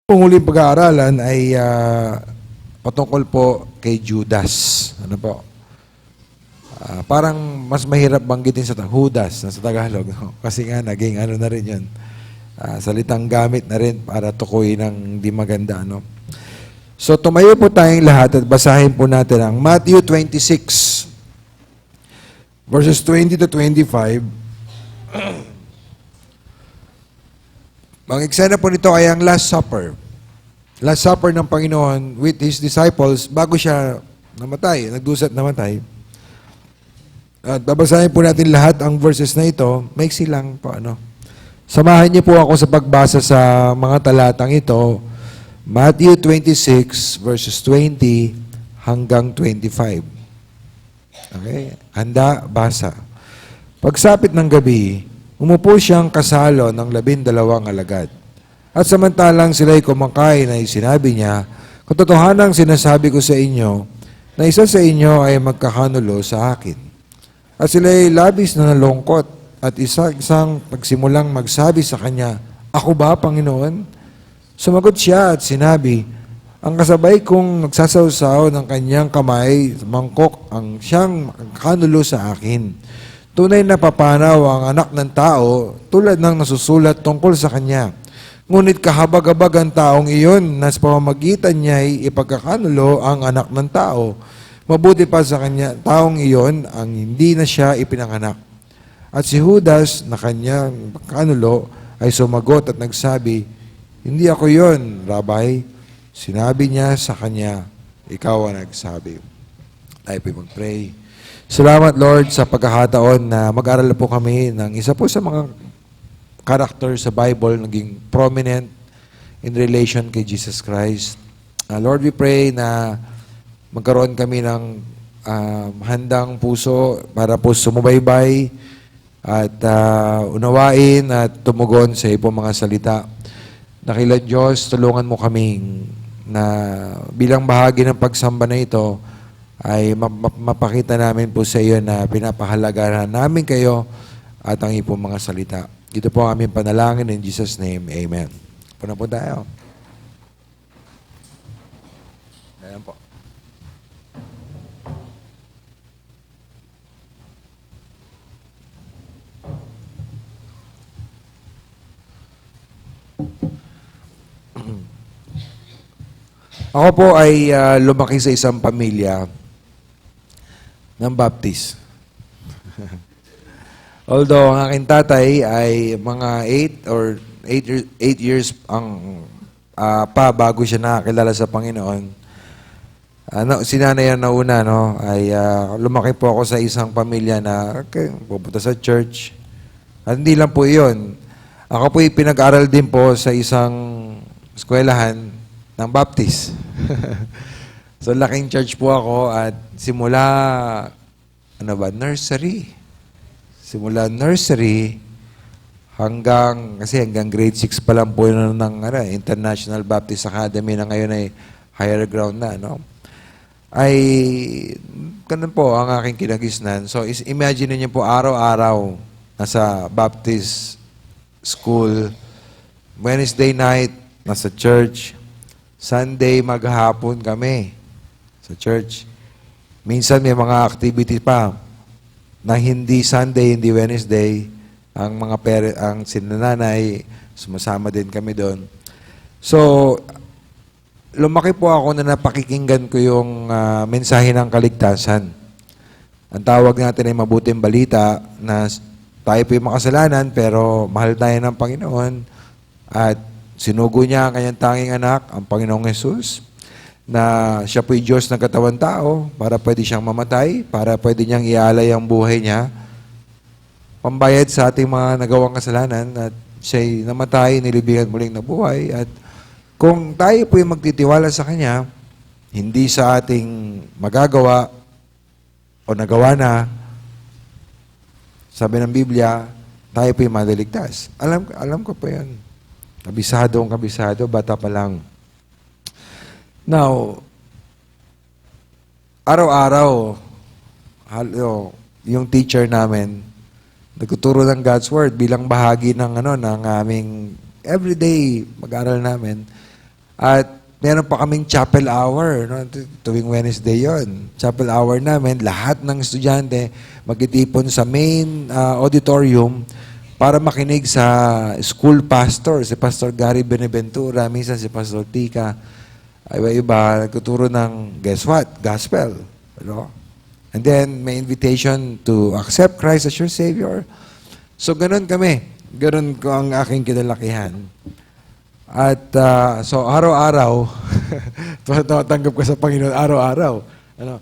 Ang huling pag-aaralan ay patungkol po kay Judas. Ano po? Parang mas mahirap banggitin sa Judas na sa Tagalog. No? Kasi nga, naging ano na rin yun. Salitang gamit na rin para tukuyin ng di maganda. No? So, tumayo po tayong lahat at basahin po natin ang Matthew 26, verses 20 to 25. Ang eksena po nito ay ang Last Supper. Last Supper ng Panginoon with His disciples bago siya namatay, nagdusat namatay. At babasahin po natin lahat ang verses na ito. Maiksi lang po, ano. Samahan niyo po ako sa pagbasa sa mga talatang ito. Matthew 26, verses 20 hanggang 25. Okay? Handa, basa. Pagsapit ng gabi, umupo siyang kasalo ng 12 alagad. At samantalang sila'y kumakain ay sinabi niya, "Katotohanang sinasabi ko sa inyo, na isa sa inyo ay magkakanulo sa akin." At sila'y labis na nalungkot at isang pagsimulang magsabi sa kanya, "Ako ba, Panginoon?" Sumagot siya at sinabi, "Ang kasabay kong nagsasawsaw ng kanyang kamay sa mangkok ang siyang magkakanulo sa akin. Tunay na papanaw ang anak ng tao tulad ng nasusulat tungkol sa kanya. Ngunit kahabag-habag ang taong iyon na sa pamamagitan niya ay ipagkakanulo ang anak ng tao. Mabuti pa sa kanya, taong iyon ang hindi na siya ipinanganak." At si Judas na kanyang kanulo ay sumagot at nagsabi, "Hindi ako yon, Rabbi." Sinabi niya sa kanya, "Ikaw ang nagsabi." Tayo po mag-pray. Salamat, Lord, sa pagkakataon na mag-aral po kami ng isa po sa mga character sa Bible naging prominent in relation kay Jesus Christ. Lord, we pray na magkaroon kami ng handang puso para po sumubaybay at unawain at tumugon sa iyong mga salita. Dakilang Diyos, tulungan mo kaming na bilang bahagi ng pagsamba na ito ay mapakita namin po sa iyo na pinapahalagaan namin kayo at ang iyong mga salita. Ito po ang aming panalangin in Jesus' name. Amen. Puna po tayo. Ayan po. Ako po ay lumaki sa isang pamilya ng Baptist. Although ang aking tatay ay mga 8 years ang pa bago siya nakakilala sa Panginoon. Sinanay na una, no, ay lumaki po ako sa isang pamilya na pupunta sa church. At hindi lang po iyon. Ako po pinag-aral din po sa isang eskwelahan ng Baptist. So, laking church po ako at simula, nursery. Simula nursery hanggang grade 6 pa lang po yun ng International Baptist Academy na ngayon ay higher ground na, no? Ay, ganun po ang aking kinagisnan. So, imagine niyo po araw-araw nasa Baptist school, Wednesday night, nasa church, Sunday maghapon kami sa church. Minsan may mga activity pa na hindi Sunday, hindi Wednesday. Ang mga ang sinanay, sumasama din kami doon. So, lumaki po ako na napakikinggan ko yung mensahe ng kaligtasan. Ang tawag natin ay mabuting balita na tayo po yung makasalanan pero mahal tayo ng Panginoon at sinugo niya ang kanyang tanging anak, ang Panginoong Jesus, na siya po'y Diyos ng katawan tao para pwede siyang mamatay, para pwede niyang ialay ang buhay niya, pambayad sa ating mga nagawang kasalanan at siya'y namatay, nilibingan muling nabuhay. At kung tayo po'y magtitiwala sa Kanya, hindi sa ating magagawa o nagawa na, sabi ng Biblia, tayo po'y maliligtas. Alam ko po yan. Kabisado, bata pa lang. Now, araw-araw, yung teacher namin, nagtuturo ng God's Word bilang bahagi ng ng aming everyday mag-aral namin. At meron pa kaming chapel hour, no? Tuwing Wednesday yon. Chapel hour namin, lahat ng estudyante magtitipon sa main auditorium para makinig sa school pastor, si Pastor Gary Beneventura, minsan si Pastor Tika, iba-iba, nagtuturo ng, guess what? Gospel. Ano? And then, may invitation to accept Christ as your Savior. So, ganun kami. Ganun ko ang aking kinalakihan. At, so, araw-araw, tumatanggap ko sa Panginoon, araw-araw. Ano?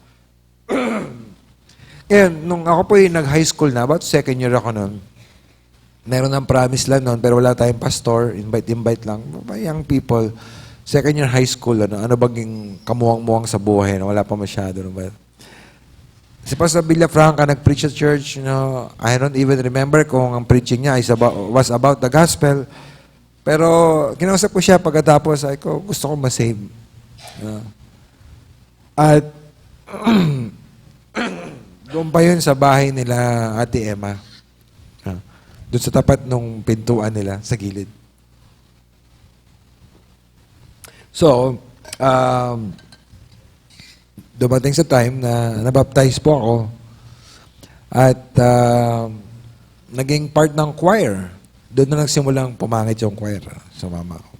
Ngayon, nung ako po yung nag-high school na, about second year ako noon, meron ng promise lang noon, pero wala tayong pastor, invite lang. Young people, second year high school, ano baging kamuwang-muwang sa buhay, wala pa masyado. Si Pastor Villafranca nag-preach sa church, I don't even remember kung ang preaching niya was about the gospel. Pero kinausap ko siya pagkatapos, ay ko, gusto ko ma-save. At doon pa yun sa bahay nila Ate Emma. Doon sa tapat nung pintuan nila, sa gilid. So, dumating sa time na nabaptize po ako at naging part ng choir. Doon na nagsimulang pumangit yung choir sa mama ko.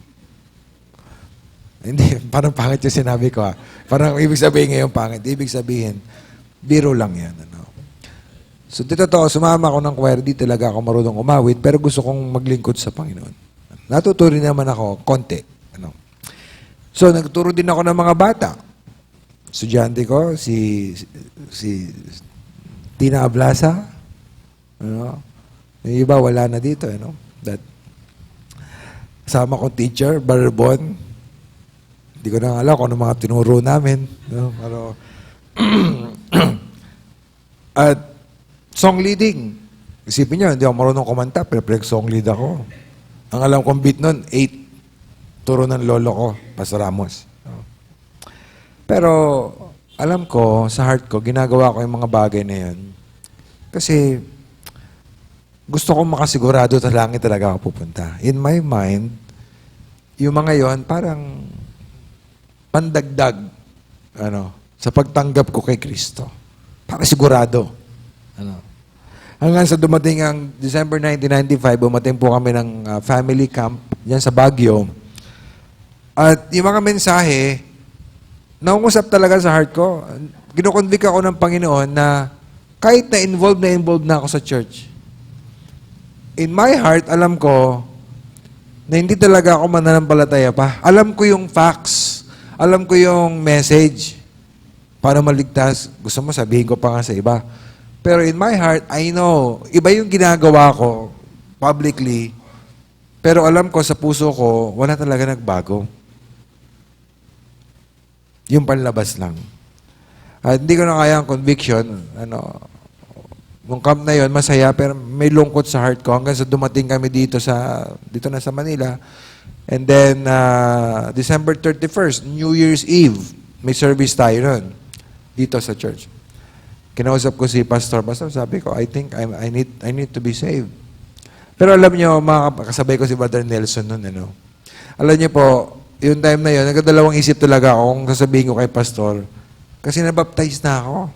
Hindi, parang pangit yung sinabi ko. Parang ibig sabihin ngayon pangit. Ibig sabihin, biro lang yan. So, dito to, sumama ako ng choir, di talaga ako marunong umawit, pero gusto kong maglingkod sa Panginoon. Natuturin naman ako, konti. So, nagturo din ako ng mga bata. Estudyante ko, si Tina Ablasa. Yung iba, wala na dito. Kasama kong teacher, Barbon. Hindi ko na alam kung ano mga tinuro namin. Pero, at song leading. Isipin nyo, hindi ako marunong kumanta, pero song lead ako. Ang alam kong beat nun, 8. Turo ng lolo ko, Pastor Ramos. Pero, alam ko, sa heart ko, ginagawa ko yung mga bagay na yan. Kasi, gusto kong makasigurado sa langit talaga ako pupunta. In my mind, yung mga yon parang pandagdag sa pagtanggap ko kay Kristo. Para sigurado. Hanggang sa dumating ang December 1995, dumating po kami ng family camp dyan sa Baguio. At yung mga mensahe, naungusap talaga sa heart ko. Kinukonvict ako ng Panginoon na kahit na-involved na ako sa church. In my heart, alam ko na hindi talaga ako mananampalataya pa. Alam ko yung facts. Alam ko yung message. Para maligtas. Gusto mo sabihin ko pa nga sa iba. Pero in my heart, I know, iba yung ginagawa ko publicly, pero alam ko sa puso ko, wala talaga nagbago. Yung panlabas lang. At hindi ko na kaya ang conviction. Nung camp na yon masaya, pero may lungkot sa heart ko hanggang sa dumating kami dito na sa Manila. And then, December 31st, New Year's Eve, may service tayo nun, dito sa church. Kinausap ko si Pastor, sabi ko, I think I need to be saved. Pero alam niyo, kasabay ko si Brother Nelson noon, Alam niyo po, yung time na yun, nagdadalawang isip talaga ako kung sasabihin ko kay Pastor, kasi nabaptize na ako.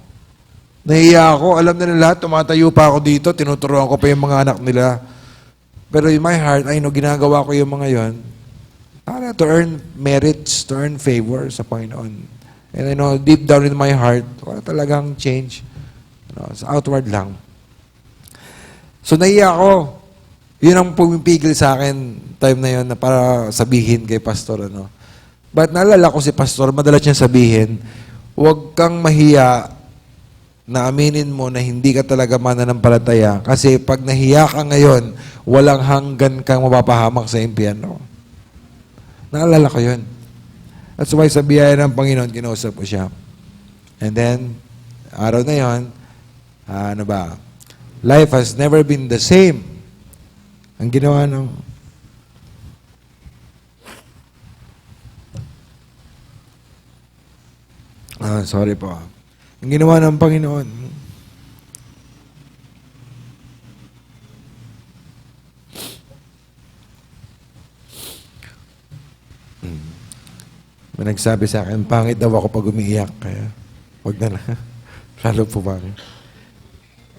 Nahiya ako, alam na lahat, tumatayo pa ako dito, tinuturuan ko pa yung mga anak nila. Pero in my heart, I know, ginagawa ko yung mga yon para to earn merits, to earn favor sa Panginoon. And I know, deep down in my heart, wala talagang change. Sa outward lang. So, naiya ako. Yun ang pumipigil sa akin time na yun na para sabihin kay Pastor. But naalala ko si Pastor, madalas niya sabihin, huwag kang mahiya na aminin mo na hindi ka talaga mananampalataya. Kasi pag nahiya ka ngayon, walang hanggan kang mapapahamak sa impyerno. Naalala ko yun. That's why sa biyaya ng Panginoon, kinausap ko siya. And then, araw na yun, life has never been the same. Ang ginawa ng sorry po. Ang ginawa ng Panginoon, May nagsabi sa akin, pangit daw ako pag umiiyak. Kaya, wag na lang. Lalo po pangit.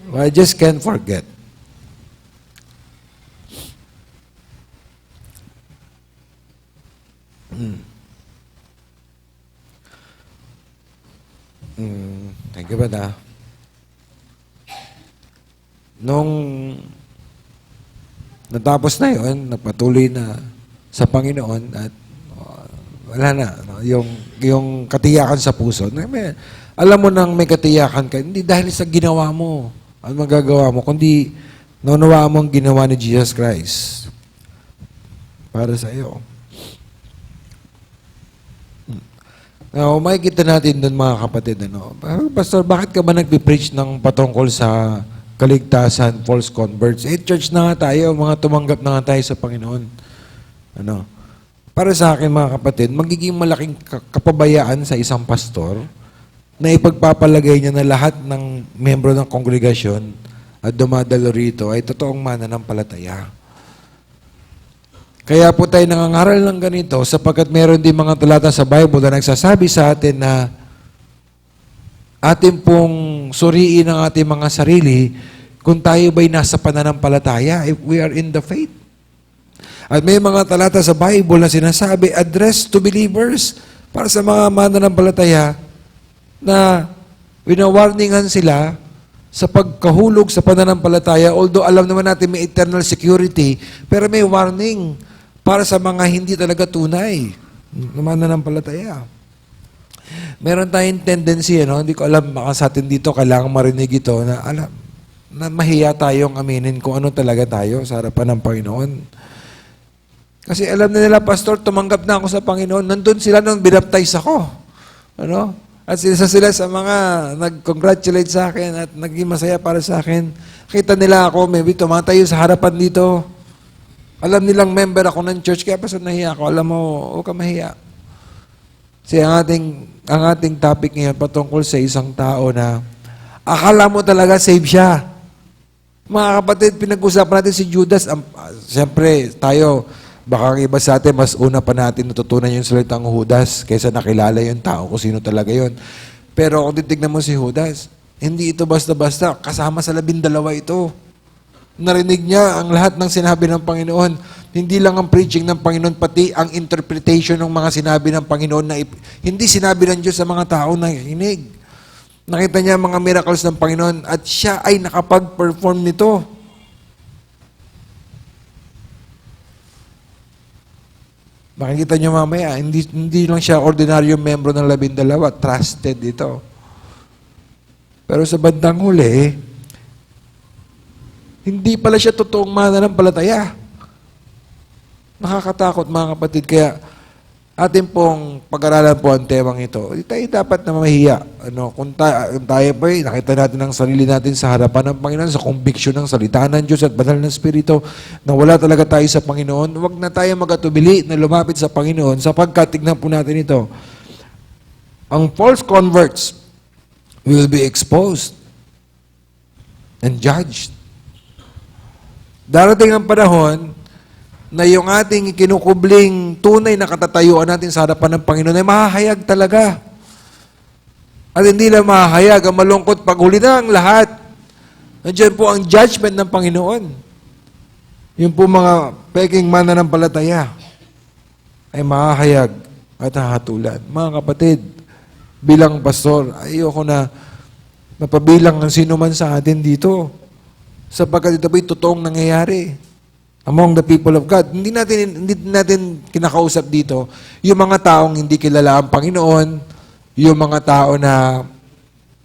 Well, I just can't forget. Thank you, Bada. Nung natapos na yun, napatuloy na sa Panginoon at wala na. No? Yung katiyakan sa puso. Alam mo nang may katiyakan ka, hindi dahil sa ginawa mo, ang magagawa mo, kundi naunawa mo ang ginawa ni Jesus Christ para sa iyo. Now, makikita natin doon mga kapatid, Pastor, bakit ka ba nagpipreach ng patungkol sa kaligtasan, false converts? Church na nga tayo, mga tumanggap na nga tayo sa Panginoon. Para sa akin mga kapatid, magiging malaking kapabayaan sa isang pastor na ipagpapalagay niya na lahat ng membro ng kongregasyon at dumadalo rito ay totoong mananampalataya. Kaya po tayo nangangaral ng ganito sapagkat meron din mga talata sa Bible na nagsasabi sa atin na atin pong suriin ang ating mga sarili kung tayo ba'y nasa pananampalataya, if we are in the faith. At may mga talata sa Bible na sinasabi, address to believers, para sa mga mananampalataya na winawarningan sila sa pagkahulog sa pananampalataya, although alam naman natin may eternal security, pero may warning para sa mga hindi talaga tunay na mananampalataya. Meron tayong tendency, hindi ko alam, baka sa atin dito kailangan marinig ito, na mahiya tayong aminin kung ano talaga tayo sa harapan ng Panginoon. Kasi alam na nila, Pastor, tumanggap na ako sa Panginoon. Nandun sila nung binaptize ako. At sila sa mga nag-congratulate sa akin at naging masaya para sa akin. Kita nila ako, maybe tumatayo sa harapan dito. Alam nilang member ako ng church, kaya Pastor, nahiya ako. Alam mo, huwag ka mahiya. Kasi ang ating topic ngayon patungkol sa isang tao na akala mo talaga save siya. Mga kapatid, pinag-usapan natin si Judas. Siyempre, tayo, baka ang iba sa atin, mas una pa natin natutunan yung salitang Judas kaysa nakilala yung tao kung sino talaga yun. Pero kung titignan mo si Judas, hindi ito basta-basta. Kasama sa 12 ito. Narinig niya ang lahat ng sinabi ng Panginoon. Hindi lang ang preaching ng Panginoon, pati ang interpretation ng mga sinabi ng Panginoon na hindi sinabi ng Diyos sa mga tao na nakikinig. Nakita niya mga miracles ng Panginoon at siya ay nakapag-perform nito. Makikita niyo mamaya, hindi lang siya ordinaryong membro ng 12, trusted ito. Pero sa bandang huli, hindi pala siya totoong mananampalataya. Nakakatakot mga kapatid, kaya atin pong pag-aralan po ang temang ito. Tayo dapat na mahiya. Kung tayo pa nakita natin ang sarili natin sa harapan ng Panginoon, sa conviction ng salita ng Diyos at banal ng Espiritu, na wala talaga tayo sa Panginoon, huwag na tayo magatubili na lumapit sa Panginoon sapagkat tignan po natin ito. Ang false converts will be exposed and judged. Darating ang panahon na yung ating kinukubling tunay na katatayuan natin sa harapan ng Panginoon ay mahahayag talaga. At hindi lang mahahayag, ang malungkot pag huli na ang lahat. Nandiyan po ang judgment ng Panginoon. Yung po mga peking mananampalataya ay mahahayag at hahatulan. Mga kapatid, bilang pastor, ayoko na napabilang ang sino man sa atin dito. Sapagkat ito ba'y totoong nangyayari among the people of God. Hindi natin kinakausap dito yung mga taong hindi kilala ang Panginoon, yung mga tao na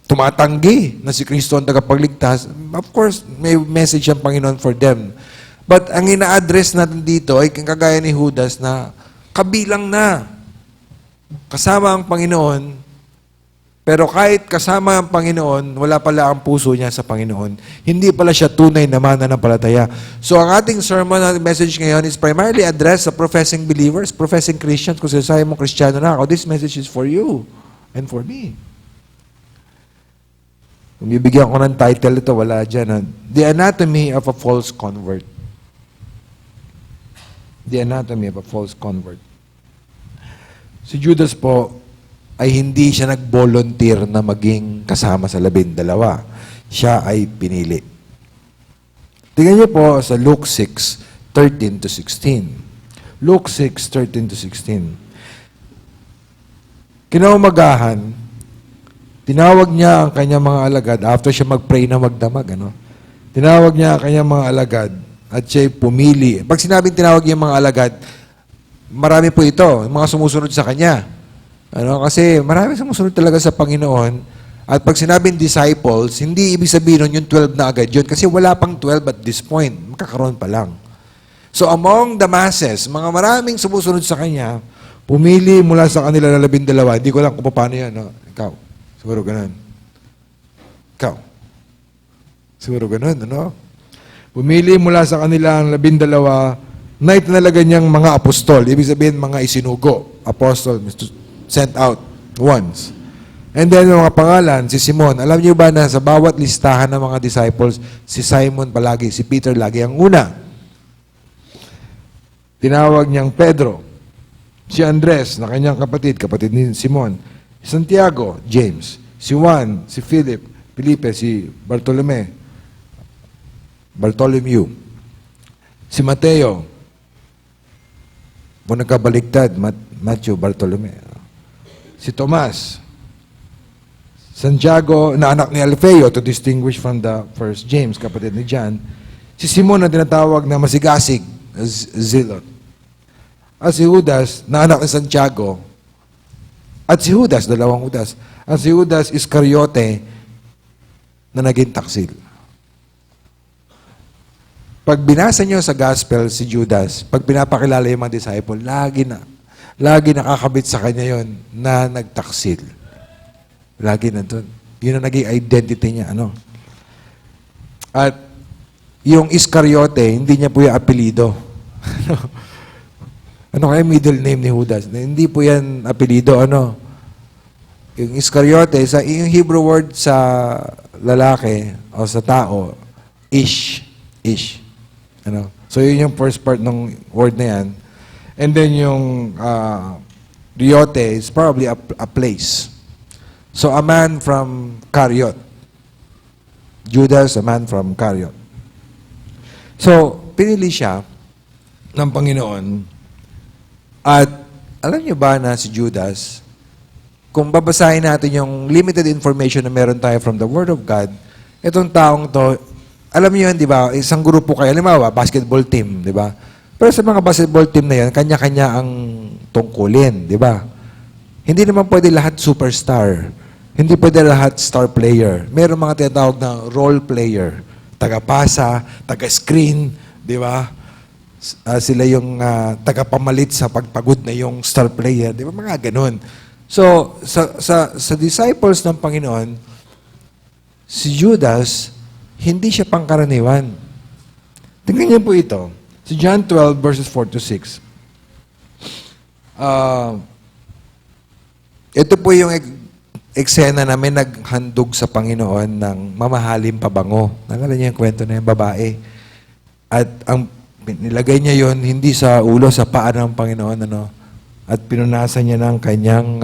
tumatanggi na si Kristo ang tagapagligtas. Of course, may message ang Panginoon for them. But ang ina-address natin dito ay kagaya ni Judas na kabilang na kasama ang Panginoon. Pero kahit kasama ang Panginoon, wala pala ang puso niya sa Panginoon. Hindi pala siya tunay na mananampalataya. So ang ating sermon at message ngayon is primarily addressed sa professing believers, professing Christians. Kung sinasabi mo, Kristiyano na ako, this message is for you and for me. Kung bibigyan ko ng title ito, wala dyan. The Anatomy of a False Convert. The Anatomy of a False Convert. Si Judas po ay hindi siya nag-volunteer na maging kasama sa 12. Siya ay pinili. Tingnan niyo po sa Luke 6:13 to 16. Luke 6:13 to 16. Kinaumagahan, tinawag niya ang kanyang mga alagad after siya mag-pray na magdamag, ano? Tinawag niya ang kanyang mga alagad at siya'y pumili. Pag sinabing tinawag niya ang mga alagad, marami po ito, mga sumusunod sa kanya. Ano? Kasi marami sumusunod talaga sa Panginoon. At pag sinabing disciples, hindi ibig sabihin nun yung 12 na agad yun. Kasi wala pang 12 at this point. Makakaroon pa lang. So among the masses, mga maraming sumusunod sa kanya, pumili mula sa kanila na 12. Hindi ko lang kung paano yan. No? Ikaw, siguro ganun. Ikaw, siguro ganun. Ano? Pumili mula sa kanila ang 12 na itinalaga niyang mga apostol. Ibig sabihin, mga isinugo. Apostol, sent out once. And then, yung mga pangalan, si Simon. Alam niyo ba na sa bawat listahan ng mga disciples, si Simon palagi, si Peter lagi ang una. Tinawag niyang Pedro. Si Andres, na kanyang kapatid ni Simon. Santiago, James. Si Juan, si Philip, Felipe, si Bartholomew. Si Mateo, kung nagkabaliktad, Matthew, Bartolome. Si Tomas. Santiago, na anak ni Alfeo, to distinguish from the first James, kapatid ni John. Si Simon na tinatawag na masigasig, Zilot. At si Judas, na anak ni Santiago. At si Judas, dalawang Judas. At si Judas Iscariote, na naging taksil. Pag binasa nyo sa gospel si Judas, pag pinapakilala yung mga disciple, lagi nakakabit sa kanya yon na nagtaksil. Lagi nandun. Yun ang naging identity niya. Ano? At yung Iscariote, hindi niya po yung apelido. Ano kaya middle name ni Judas? Hindi po yan apelido. Ano? Yung Iscariote, yung Hebrew word sa lalaki o sa tao, ish. Ano? So, yun yung first part ng word na yan. And then yung riote is probably a place. So, a man from Cariot. Judas, a man from Cariot. So, pinili siya ng Panginoon. At alam niyo ba na si Judas, kung babasahin natin yung limited information na meron tayo from the Word of God, itong taong to, alam niyo yun, di ba? Isang grupo kayo, halimbawa, basketball team, di ba? Pero sa mga basketball team na yan, kanya-kanya ang tungkulin, di ba? Hindi naman pwede lahat superstar. Hindi pwede lahat star player. Meron mga tinatawag na role player. Taga-pasa, taga-screen, di ba? Sila yung taga-pamalit sa pagpagod na yung star player. Di ba? Mga ganun. So, sa disciples ng Panginoon, si Judas, hindi siya pangkaraniwan. Tingnan niyo po ito. Si John 12, verses 4 to 6. Ito po yung eksena na may naghandog sa Panginoon ng mamahaling pabango. Nalala niyo yung kwento na yung babae. At ang nilagay niya yon hindi sa ulo, sa paa ng Panginoon. Ano? At pinunasan niya ng kanyang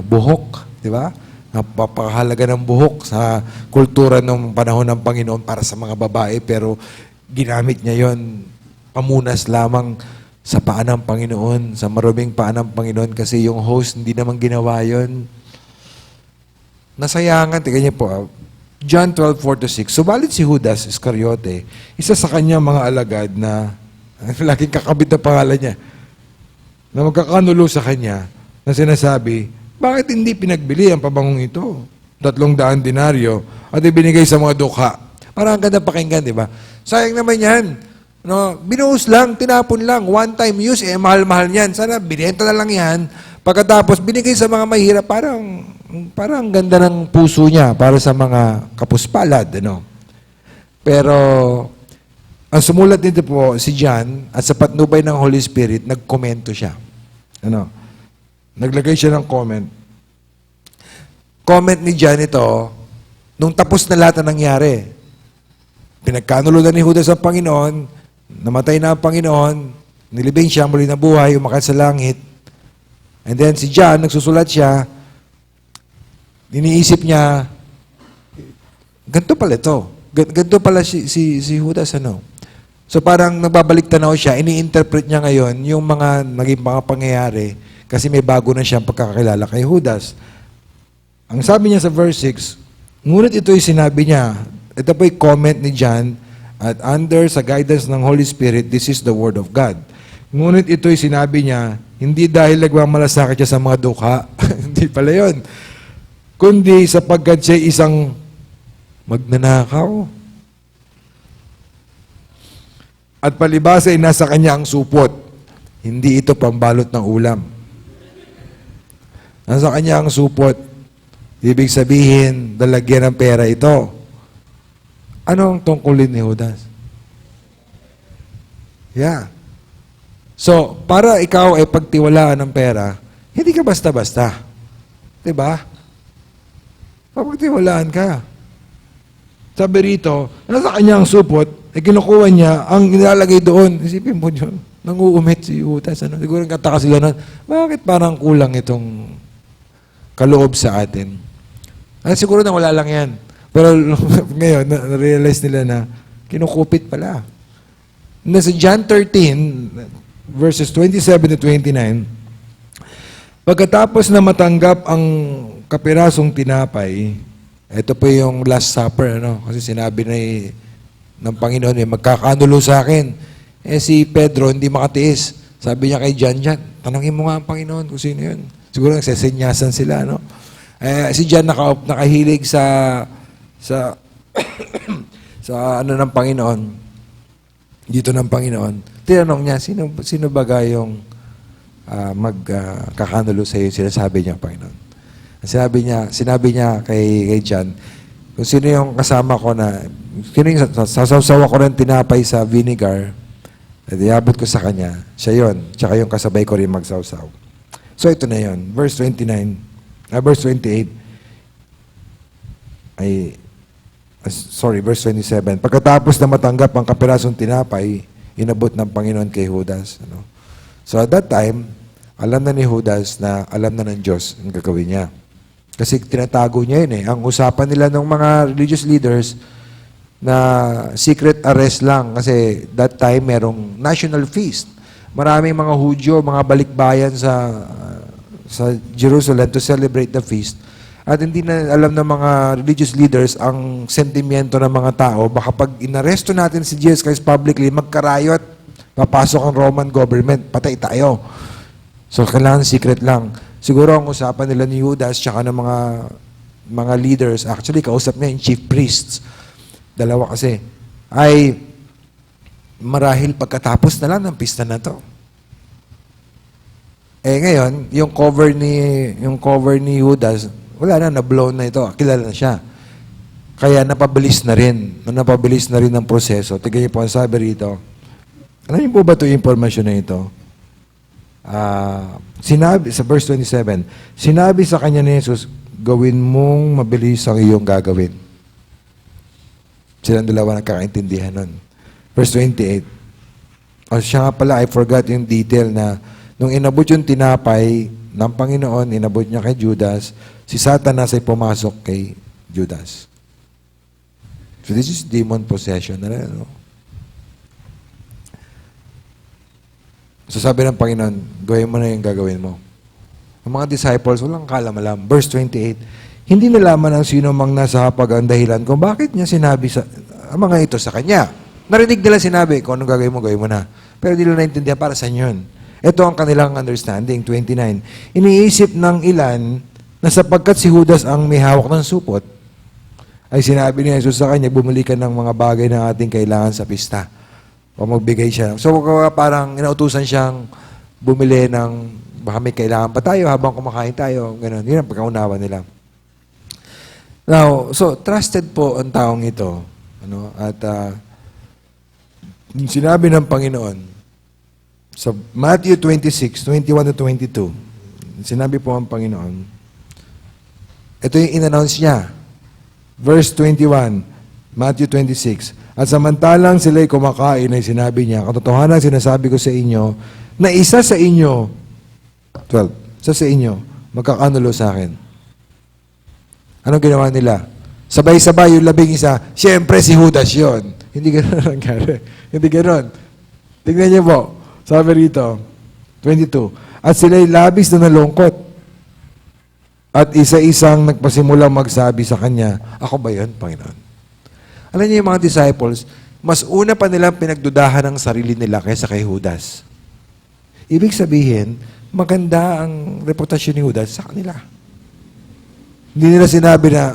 buhok. Di ba? Napapakahalaga ng buhok sa kultura ng panahon ng Panginoon para sa mga babae, pero ginamit niya yon pamunas lamang sa paa ng Panginoon, sa maruming paa ng Panginoon, kasi yung host hindi naman ginawa yon. Nasayangan, tingnan niyo po, John 12:4-6. Subalit si Judas Iscariote, isa sa kanyang mga alagad na laging kakabit na pangalan niya, na magkakanulo sa kanya, na sinasabi, bakit hindi pinagbili ang pabangong ito? 300 denaryo at ibinigay sa mga dukha. Parang ang ganda pakinggan, di ba? Sayang naman yan. No, binuhos lang, tinapon lang, one-time use, mahal-mahal niyan. Sana binenta na lang yan. Pagkatapos, binigay sa mga mahirap, parang ganda ng puso niya para sa mga kapuspalad. Ano? Pero, ang sumulat nito po, si John, at sa patnubay ng Holy Spirit, nagkomento siya. Ano? Naglagay siya ng comment. Comment ni John ito, nung tapos na lahat na nangyari. Pinagkanuludan ni Judas ang Panginoon, namatay na ang Panginoon, nilibing siya, muli na buhay, umakyat sa langit. And then si John, nagsusulat siya, iniisip niya, ganito pala ito. Ganito pala si Judas, ano? So parang nagbabalik tanaw siya, ini-interpret niya ngayon yung mga naging mga pangyayari kasi may bago na siyang pagkakakilala kay Judas. Ang sabi niya sa verse 6, ngunit ito'y sinabi niya, ito po'y comment ni John, at under sa guidance ng Holy Spirit, this is the Word of God. Ngunit ito'y sinabi niya, hindi dahil nagmamalasakit siya sa mga dukha, hindi pala yun, kundi sapagkat siya isang magnanakaw. At palibasa ay nasa kanya ang supot. Hindi ito pambalot ng ulam. Nasa kanya ang supot. Ibig sabihin, dalagyan ng pera ito. Ano ang tungkulin ni Judas? Yeah. So, para ikaw ay pagtiwalaan ng pera, hindi ka basta-basta. Diba? Pagtiwalaan ka. Sabi rito, nasa kanya ang supot, kinukuha niya ang nilalagay doon. Isipin mo yun, nanguumit si Judas. Ano? Siguro kataka sila nun, bakit parang kulang itong kaloob sa atin? Siguro na wala lang yan. Pero ngayon, na-realize nila na kinukupit pala. Nasa John 13, verses 27 to 29, pagkatapos na matanggap ang kapirasong tinapay, ito po yung Last Supper, ano? Kasi sinabi ng Panginoon, magkakanulo sa akin. Si Pedro hindi makatiis. Sabi niya kay John, tanongin mo nga ang Panginoon kung sino yun. Siguro nagsesenyasan sila, no? Si John nakahilig sa ano ng Panginoon, dito ng Panginoon. Tinanong niya, sino ba yung magkakanulo sa iyo? Sinasabi niya, Panginoon. Sinabi niya kay John, kung sino yung kasama ko na, sino yung sasawsaw ako ng tinapay sa vinegar, at iabot ko sa kanya, siya yun. Tsaka yung kasabay ko rin magsawsaw. So ito na yun. Verse 28. Verse 27. Pagkatapos na matanggap ang kapirasong tinapay, inabot ng Panginoon kay Judas. Ano? So at that time, alam na ni Judas na alam na ng Diyos ang gagawin niya. Kasi tinatago niya yun eh. Ang usapan nila ng mga religious leaders na secret arrest lang kasi that time merong national feast. Maraming mga Hudyo, mga balikbayan sa Jerusalem to celebrate the feast. At hindi na alam ng mga religious leaders ang sentimiento ng mga tao. Baka pag inaresto natin si Jesus Christ publicly, magkarayot, papasok ang Roman government, patay tayo. So kailangan secret lang. Siguro ang usapan nila ni Judas tsaka ng mga leaders, actually kausap niya yung chief priests. Dalawa kasi, ay marahil pagkatapos na lang ng pista na to. Ngayon, yung cover ni Judas, wala na, na-blown na ito. Kilala na siya. Kaya napabilis na rin. Napabilis na rin ang proseso. Tignan niyo po ang sabi rito. Alam niyo po ba ito yung informasyon na ito? Sinabi, sa verse 27, sinabi sa kanya ni Jesus, gawin mong mabilis ang iyong gagawin. Silang dalawa nagkakaintindihan nun. Verse 28. Siya nga pala, I forgot yung detail na nung inabot yung tinapay ng Panginoon, inabot niya kay Judas, si Satanas ay pumasok kay Judas. So this is demon possession na rin, no? So sabi ng Panginoon, gawin mo na yung gagawin mo. Ang mga disciples, walang kalam-alam. Verse 28, hindi nalaman ang sino mang nasa hapag ang dahilan kung bakit niya sinabi ang mga ito sa kanya. Narinig nila sinabi, kung anong gawin mo na. Pero hindi nila naintindihan para sa yun. Ito ang kanilang understanding, 29. Iniisip ng ilan na sapagkat si Judas ang may hawak ng supot, ay sinabi ni Jesus sa kanya, bumili ka ng mga bagay na ating kailangan sa pista. O magbigay siya. So parang inautusan siyang bumili ng, baka may kailangan pa tayo habang kumakain tayo. Ganun. Yun ang pagkaunawa nila. Now, so trusted po ang taong ito. Ano? At sinabi ng Panginoon, sa Matthew 26, 21 to 22, sinabi po ang Panginoon, ito yung in-announce niya. Verse 21, Matthew 26, at samantalang sila'y kumakain ay sinabi niya, katotohanan sinasabi ko sa inyo, na isa sa inyo, 12, sa inyo, magkakanulo sa akin. Anong ginawa nila? Sabay-sabay yung 11, siyempre si Judas yon. Hindi gano'n nangyari. Hindi gano'n. Tingnan niyo po, sabi rito, 22. At sila'y labis na nalungkot. At isa-isang nagpasimulang magsabi sa kanya, ako ba yun, Panginoon? Alam niyo yung mga disciples, mas una pa nilang pinagdudahan ang sarili nila kaysa kay Judas. Ibig sabihin, maganda ang reputasyon ni Judas sa kanila. Hindi nila sinabi na,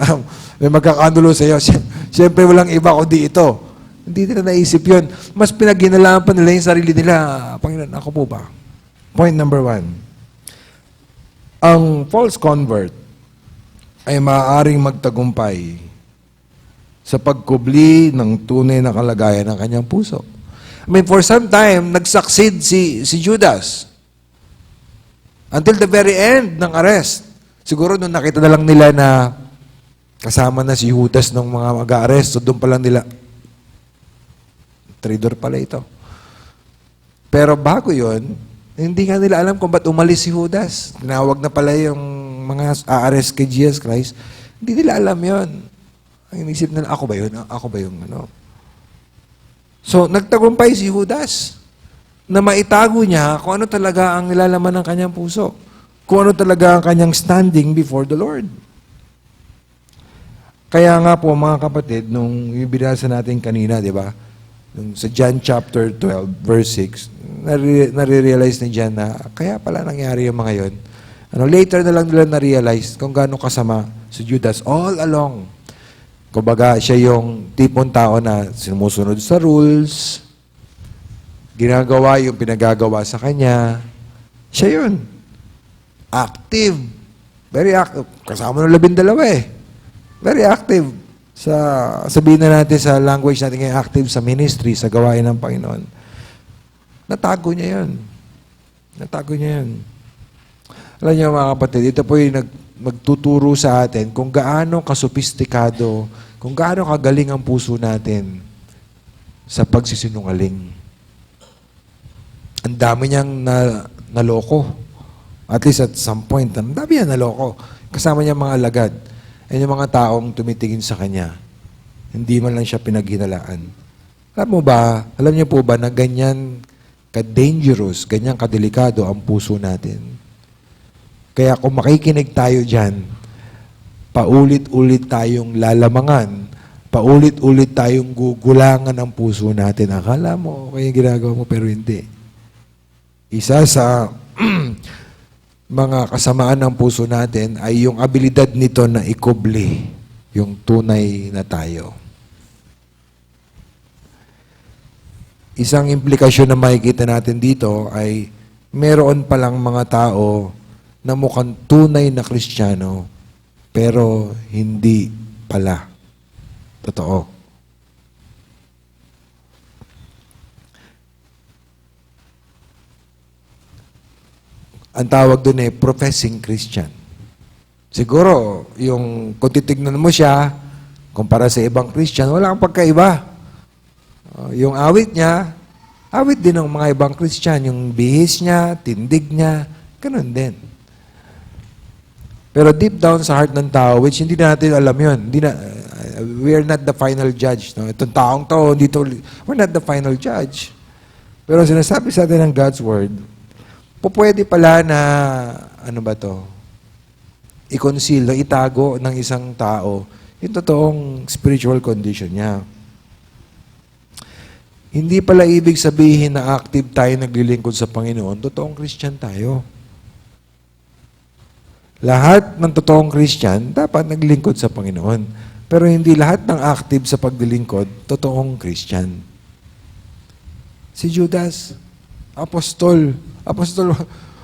may magkakanulo sa iyo. Siyempre, walang iba kundi ito. Hindi nila naisip yun. Mas pinaghinalaan pa nila yung sarili nila. Panginoon, ako po ba? Point number 1. Ang false convert ay maaaring magtagumpay sa pagkubli ng tunay na kalagayan ng kanyang puso. I mean, for some time, nag-succeed si Judas. Until the very end ng arrest. Siguro nung nakita na lang nila na kasama na si Judas ng mga mag-arrest, so doon pa lang nila, traitor pala ito. Pero bago yon, hindi nga nila alam kung ba't umalis si Judas. Tinawag na pala yung mga a-arrest kay Jesus Christ. Hindi nila alam yon. Ang inisip nila, ako ba yun? Ako ba yung ano? So, nagtagumpay si Judas na maitago niya kung ano talaga ang nilalaman ng kanyang puso. Kung ano talaga ang kanyang standing before the Lord. Kaya nga po, mga kapatid, nung ibinasa natin kanina, di ba? Sa John chapter 12, verse 6, nare-realize ni John na kaya pala nangyari yung mga yun. Later na lang nila na-realize kung gaano kasama si Judas all along. Kumbaga, siya yung tipong tao na sumusunod sa rules, ginagawa yung pinagagawa sa kanya. Siya yun. Active. Very active. Kasama ng 12 eh. Very active. Sabihin na natin sa language natin ngayon, active sa ministry, sa gawain ng Panginoon. Natago niya yun. Natago niya yun. Alam niyo mga kapatid, ito po yung magtuturo sa atin kung gaano kasophistikado, kung gaano kagaling ang puso natin sa pagsisinungaling. Ang dami niyang naloko. At least at some point, ang dami yan naloko. Kasama niya mga alagad. Ay yung mga taong tumitingin sa kanya. Hindi man lang siya pinaghinalaan. Alam niyo po ba na ganyan ka-dangerous, ganyan kadelikado ang puso natin? Kaya kung makikinig tayo dyan, paulit-ulit tayong lalamangan, paulit-ulit tayong gugulangan ang puso natin. Akala mo, okay yung ginagawa mo, pero hindi. Isa sa mga kasamaan ng puso natin ay yung abilidad nito na ikubli yung tunay na tayo. Isang implikasyon na makikita natin dito ay meron palang mga tao na mukhang tunay na Kristiyano pero hindi pala totoo. Ang tawag doon ay professing Christian. Siguro, kung titignan mo siya, kumpara sa ibang Christian, wala kang pagkaiba. Yung awit niya, awit din ng mga ibang Christian. Yung bihis niya, tindig niya, ganun din. Pero deep down sa heart ng tao, which hindi natin alam yun. We are not the final judge. No? Itong taong to, we're not the final judge. Pero sinasabi sa atin ng God's Word, pwede pala na, i-conceal, itago ng isang tao yung totoong spiritual condition niya. Hindi pala ibig sabihin na active tayo naglilingkod sa Panginoon, totoong Christian tayo. Lahat ng totoong Christian dapat naglingkod sa Panginoon. Pero hindi lahat ng active sa paglilingkod, totoong Christian. Si Judas, apostol,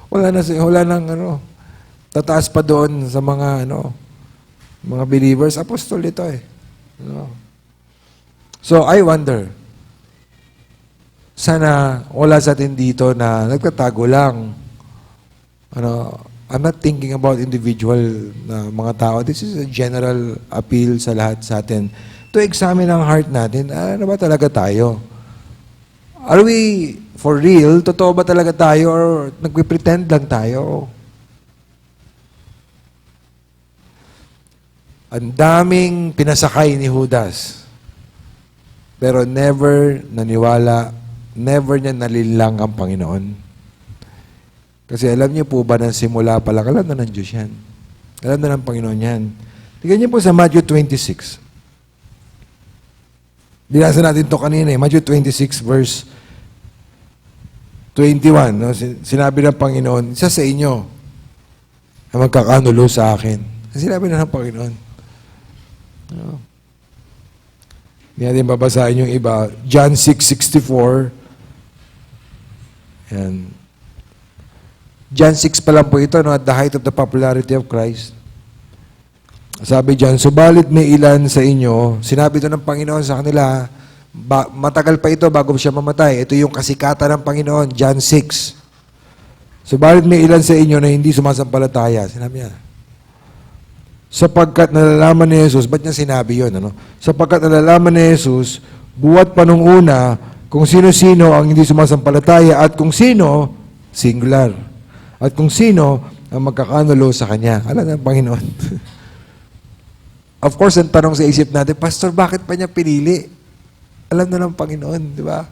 wala nang tataas pa doon sa mga mga believers, apostol ito eh. So I wonder, sana wala sa atin dito na nagtatago lang. I'm not thinking about individual na mga tao. This is a general appeal sa lahat sa atin to examine ang heart natin. Ano ba talaga tayo? Are we for real? Totoo ba talaga tayo or nagpipretend lang tayo? Ang daming pinasakay ni Judas. Pero never naniwala, never niya nalilang ang Panginoon. Kasi alam niyo po ba na simula pa lang, alam na ng Diyos yan. Alam na ng Panginoon yan. Tignan niyo po sa Matthew 26. Binasa natin ito kanina Matthew 26 verse 21. No? Sinabi ng Panginoon, isa sa inyo na magkakanulo sa akin. Sinabi na ng Panginoon. No? Hindi natin babasahin yung iba. John 6:64. Yan. John 6 pa lang po ito, no, at the height of the popularity of Christ. Sabi diyan, subalit may ilan sa inyo, sinabi ito ng Panginoon sa kanila, matagal pa ito bago siya mamatay. Ito yung kasikatan ng Panginoon, John 6. Subalit may ilan sa inyo na hindi sumasampalataya. Sinabi niya. Sapagkat nalalaman ni Jesus, ba't niya sinabi yun? Ano? Sapagkat nalalaman ni Jesus, buwat pa nung una, kung sino-sino ang hindi sumasampalataya at kung sino, singular. At kung sino ang magkakanulo sa Kanya. Alam ng Panginoon. Of course, ang tanong sa isip natin, Pastor, bakit pa niya pinili? Alam na ng Panginoon, di ba?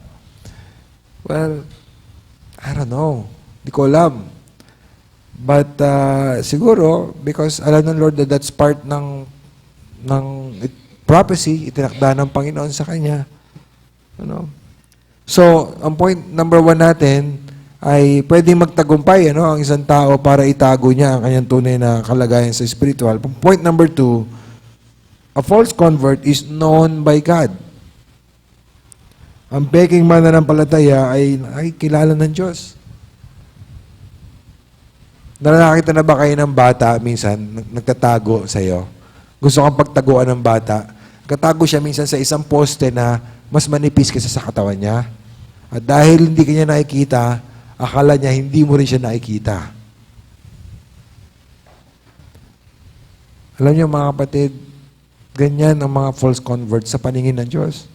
Well, I don't know. Di ko alam. But siguro, because alam ng Lord that that's part ng prophecy, itinakda ng Panginoon sa Kanya. Ano? So, ang point number 1 natin, ay pwedeng magtagumpay ang isang tao para itago niya ang kanyang tunay na kalagayan sa spiritual. Point number 2, a false convert is known by God. Ang peking mananampalataya ay kilala ng Diyos. Nakakita na ba kayo ng bata minsan nagtatago sa iyo? Gusto kang pagtaguan ng bata. Katago siya minsan sa isang poste na mas manipis kaysa sa katawan niya. At dahil hindi kanya nakikita, akala niya hindi mo rin siya nakikita. Alam niyo mga kapatid, ganyan ang mga false converts sa paningin ng Diyos.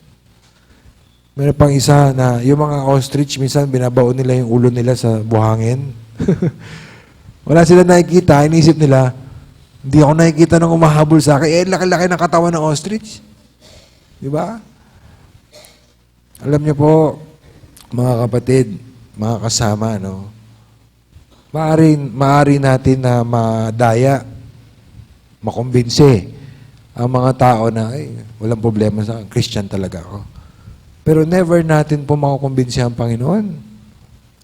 Meron pang isa na yung mga ostrich, minsan binabaon nila yung ulo nila sa buhangin. Wala sila nakikita, inisip nila, hindi ako nakikita nang umahabol sa akin. Laki-laki ng katawan ng ostrich. Di ba? Alam niyo po, mga kapatid, mga kasama, no? Maari natin na madaya, makumbinse ang mga tao na, walang problema sa akin, Christian talaga ako. Pero never natin po makukumbinse ang Panginoon.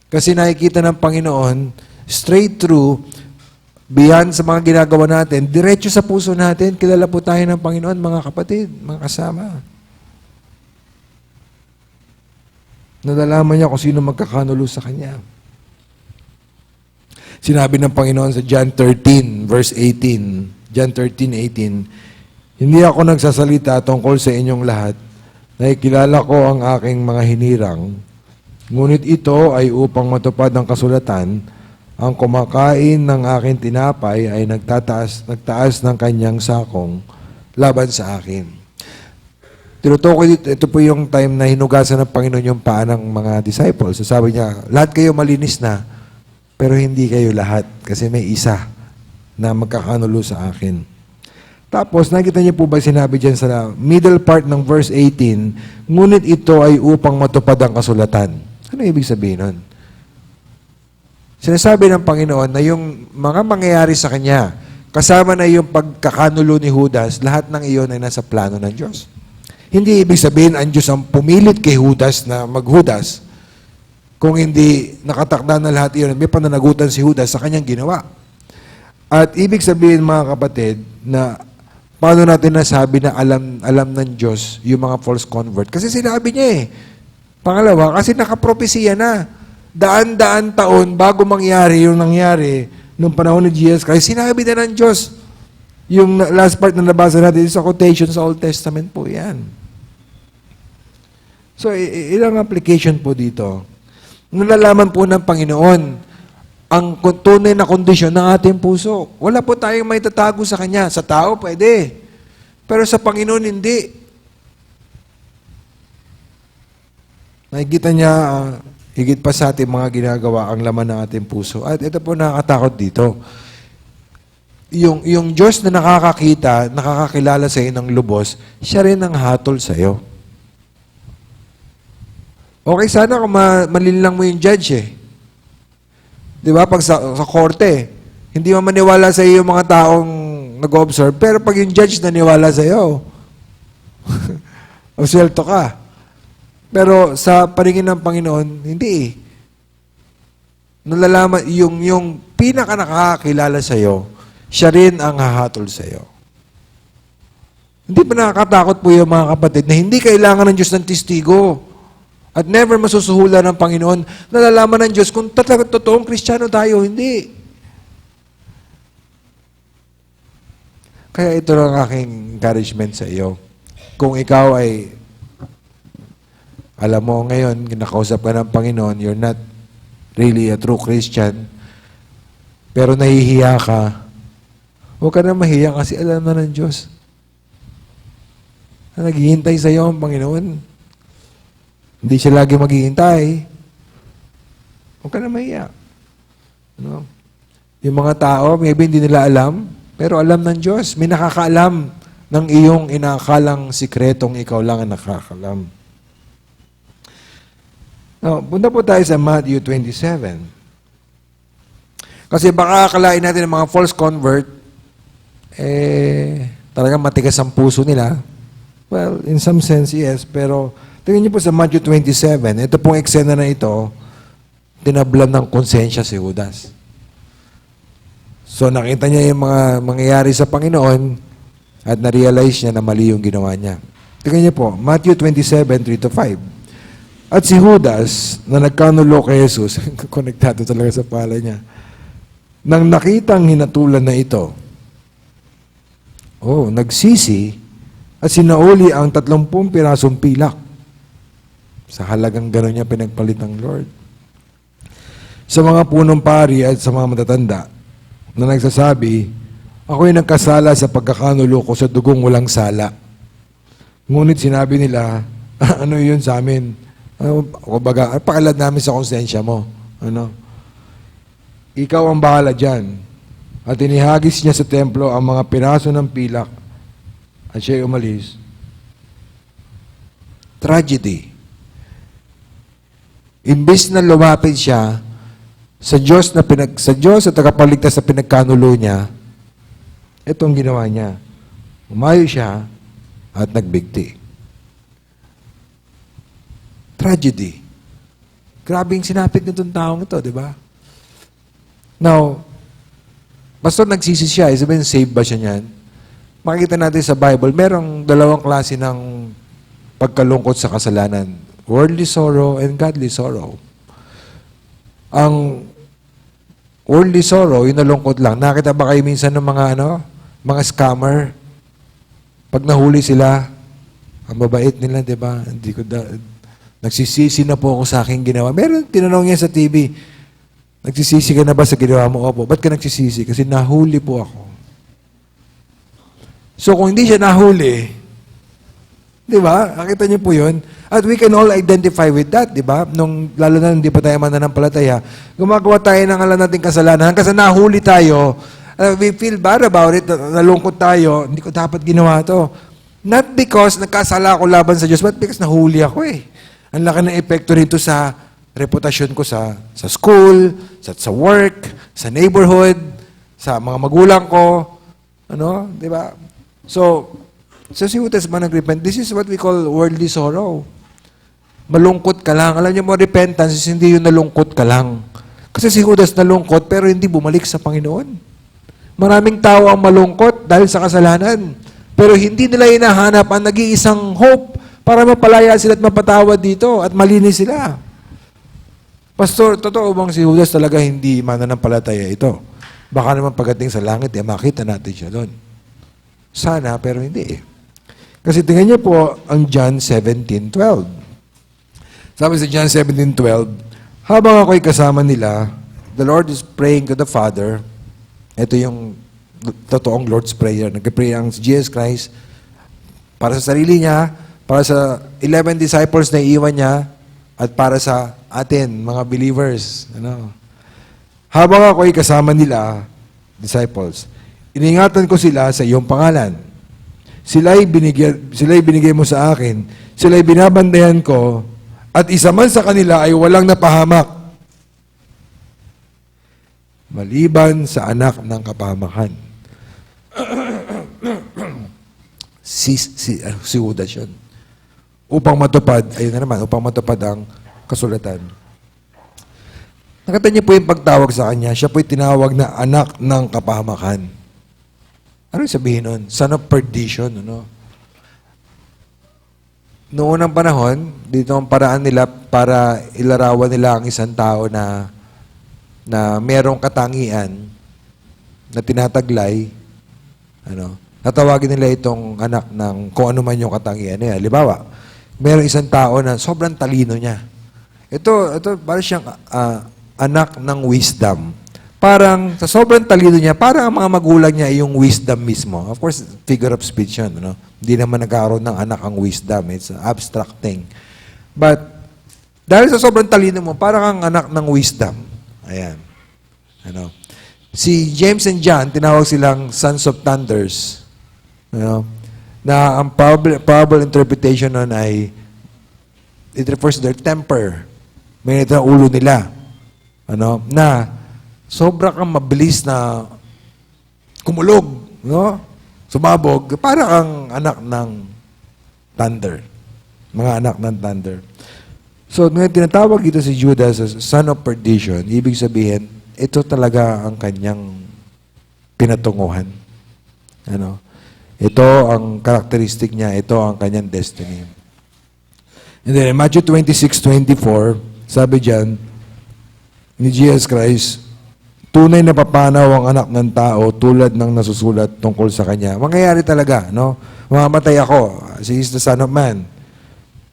Kasi nakikita ng Panginoon, straight through, beyond sa mga ginagawa natin, diretso sa puso natin, kilala po tayo ng Panginoon, mga kapatid, mga kasama. Nadalaman niya kung sino magkakanulo sa Kanya. Sinabi ng Panginoon sa John 13, verse 18, John 13:18, hindi ako nagsasalita tungkol sa inyong lahat, nakikilala ko ang aking mga hinirang, ngunit ito ay upang matupad ang kasulatan, ang kumakain ng aking tinapay ay nagtaas ng kanyang sakong laban sa akin. Tinutukoy dito, ito po yung time na hinugasan ng Panginoon yung paa ng mga disciples. So sabi niya, lahat kayo malinis na, pero hindi kayo lahat kasi may isa na magkakanulo sa akin. Tapos, nakita niyo po ba sinabi dyan sa middle part ng verse 18, ngunit ito ay upang matupad ang kasulatan. Ano ibig sabihin nun? Sinasabi ng Panginoon na yung mga mangyayari sa Kanya, kasama na yung pagkakanulo ni Judas, lahat ng iyon ay nasa plano ng Diyos. Hindi ibig sabihin ang Diyos ang pumilit kay Judas na mag-Judas. Kung hindi nakatakda na lahat iyon, may pananagutan si Judas sa kanyang ginawa. At ibig sabihin mga kapatid, na paano natin nasabi na alam ng Diyos yung mga false convert? Kasi sinabi niya Pangalawa, kasi nakapropesiya na. Daan-daan taon bago mangyari yung nangyari nung panahon ni Jesus Christ, sinabi na ng Diyos. Yung last part na nabasa natin sa quotation sa Old Testament po yan. So, ilang application po dito. Nalalaman po ng Panginoon ang tunay na kondisyon ng ating puso. Wala po tayong may tatago sa Kanya. Sa tao, pwede. Pero sa Panginoon, hindi. Nakikita niya, higit pa sa ating mga ginagawa ang laman ng ating puso. At ito po nakakatakot dito. yung Diyos na nakakakita, nakakakilala sa iyo ng lubos, siya rin ang hatol sa iyo. Okay, sana kung malinlang mo yung judge eh. Di ba? Pag sa korte, hindi mo maniwala sa iyo yung mga taong nag-observe, pero pag yung judge naniwala sa iyo, oswelto ka. Pero sa paningin ng Panginoon, hindi eh. Nalalaman, yung pinaka nakakakilala sa iyo, siya rin ang hahatol sa iyo. Hindi ba nakakatakot po yung mga kapatid na hindi kailangan ng Diyos ng testigo at never masusuhulan ng Panginoon? Nalalaman ng Diyos kung totoong Kristiyano tayo, hindi. Kaya ito lang aking encouragement sa iyo. Kung ikaw ay, alam mo ngayon, kinakausap ka ng Panginoon, you're not really a true Christian, pero nahihiya ka, huwag ka na mahiya kasi alam na ng Diyos na naghihintay sa iyo ang Panginoon. Hindi siya lagi maghihintay. Huwag ka na mahiya. Ano? Yung mga tao, maybe hindi nila alam, pero alam ng Diyos. May nakakaalam ng iyong inakalang sikretong ikaw lang ang nakakalam. Now, punta po tayo sa Matthew 27. Kasi baka akalain natin ng mga false convert, talagang matigas ang puso nila. Well, in some sense, yes. Pero, tingnan niyo po sa Matthew 27, ito pong eksena na ito, tinablan ng konsensya si Judas. So, nakita niya yung mga mangyayari sa Panginoon at na-realize niya na mali yung ginawa niya. Tingnan niyo po, Matthew 27, 3-5. At si Judas, na nagkanulo kay Jesus, konektado talaga sa pala niya, nang nakitang hinatulan na ito, nagsisi at sinauli ang 30 pirasong pilak. Sa halagang gano'n niya pinagpalit ng Lord. Sa mga punong pari at sa mga matatanda na nagsasabi, ako'y nagkasala sa pagkakanulo ko sa dugong walang sala. Ngunit sinabi nila, ano yun sa amin? Pakilad namin sa konsensya mo. Ikaw ang bahala dyan. At inihagis niya sa templo ang mga piraso ng pilak at siya'y umalis. Tragedy. Imbis na lumapit siya sa Diyos at tagapagligtas na pinagkanulo niya, itong ginawa niya. Umayo siya at nagbigti. Tragedy. Grabe yung sinapit nitong taong ito, di ba? Now, basta nagsisi siya, sabihin, save ba siya niyan? Makikita natin sa Bible, merong dalawang klase ng pagkalungkot sa kasalanan. Worldly sorrow and godly sorrow. Ang worldly sorrow, yung nalungkot lang. Nakita ba kayo minsan ng mga scammer? Pag nahuli sila, ang mabait nila, di ba? Nagsisisi na po ako sa aking ginawa. Meron, tinanong niya sa TV, nagsisisi ka na ba sa ginawa mo? Opo. Ba't ka nagsisisi? Kasi nahuli po ako. So kung hindi siya nahuli, di ba? Nakita niyo po yun. At we can all identify with that, di ba? Lalo na hindi pa tayo mananampalataya, gumagawa tayo ng alam nating kasalanan. Kasi nahuli tayo, we feel bad about it, nalungkot tayo, hindi ko dapat ginawa to. Not because nagkasala ako laban sa Diyos, but because nahuli ako eh. Ang laki ng epekto rito sa reputasyon ko sa school, sa work, sa neighborhood, sa mga magulang ko. Di ba? So si Judas man nag-repent, this is what we call worldly sorrow. Malungkot ka lang. Alam niyo mo, repentance is hindi yung nalungkot ka lang. Kasi si Judas nalungkot, pero hindi bumalik sa Panginoon. Maraming tao ang malungkot dahil sa kasalanan. Pero hindi nila hinahanap ang nag-iisang hope para mapalaya sila at mapatawad dito at malinis sila. Pastor, totoo bang si Judas talaga hindi mananampalataya ito? Baka naman pagdating sa langit, makita natin siya doon. Sana, pero hindi eh. Kasi tingnan niyo po ang John 17:12. Sabi sa John 17:12, habang ako'y kasama nila, the Lord is praying to the Father. Ito yung totoong Lord's Prayer. Nag-pray ang Jesus Christ para sa sarili niya, para sa 11 disciples na iiwan niya, at para sa atin, mga believers. Habang ako'y kasama nila, disciples, Iningatan ko sila sa iyong pangalan. Sila'y binigay mo sa akin. Sila'y binabandayan ko. At isa man sa kanila ay walang napahamak. Maliban sa anak ng kapahamakan. si Judas yun. Upang matupad, ayun na naman, upang matupad ang kasulatan. Nakita niyo po yung pagtawag sa kanya, siya po'y tinawag na anak ng kapahamakan. Ano yung sabihin nun? Son of perdition, ano? Noong unang panahon, dito ang paraan nila para ilarawan nila ang isang tao na merong katangian na tinataglay, ano, tatawagin nila itong anak ng kung ano man yung katangian niya. Halimbawa, merong isang tao na sobrang talino niya. Ito parang siyang anak ng wisdom. Parang sa sobrang talino niya, parang ang mga magulang niya ay yung wisdom mismo. Of course, figure of speech yun. No? Hindi naman nagkaroon ng anak ang wisdom. It's an abstract thing. But, dahil sa sobrang talino mo, parang ang anak ng wisdom. Ayan. Ano? Si James and John, tinawag silang sons of thunders. Ano? Na ang probable interpretation nun ay it refers to their temper. May ito ang ulo nila. Ano? Na sobra kang mabilis na kumulog, no? Sumabog, para ang anak ng thunder. Mga anak ng thunder. So, nung tinatawag ito si Judas as son of perdition, ibig sabihin, ito talaga ang kanyang pinatunguhan. Ano? Ito ang karakteristik niya, ito ang kanyang destiny. And then, in Matthew 26:24, sabi diyan ni Jesus Christ, tunay na papanaw ang anak ng tao tulad ng nasusulat tungkol sa kanya. Mangyayari talaga, no? Mamamatay ako. He is the Son of Man.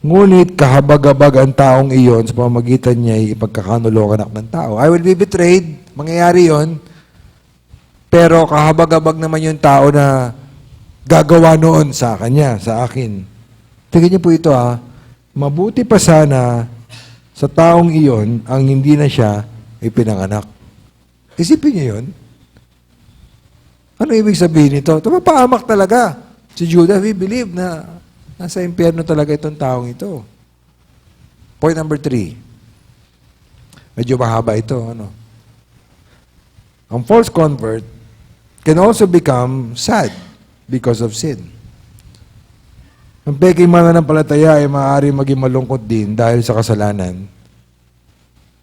Ngunit kahabag-habag ang taong iyon sa pamamagitan niya ay ipagkakanulo ang anak ng tao. I will be betrayed. Mangyayari yon. Pero kahabag-habag naman yung tao na gagawa noon sa kanya, sa akin. Tingnan niyo po ito Mabuti pa sana sa taong iyon ang hindi na siya ipinanganak. Isipin niyo yun. Ano ibig sabihin nito? Mapahamak talaga. Si Judas, we believe na nasa impyerno talaga itong taong ito. Point number 3. Medyo mahaba ito. Ano? Ang false convert can also become sad because of sin. Ang peking mananampalataya ay maaari maging malungkot din dahil sa kasalanan.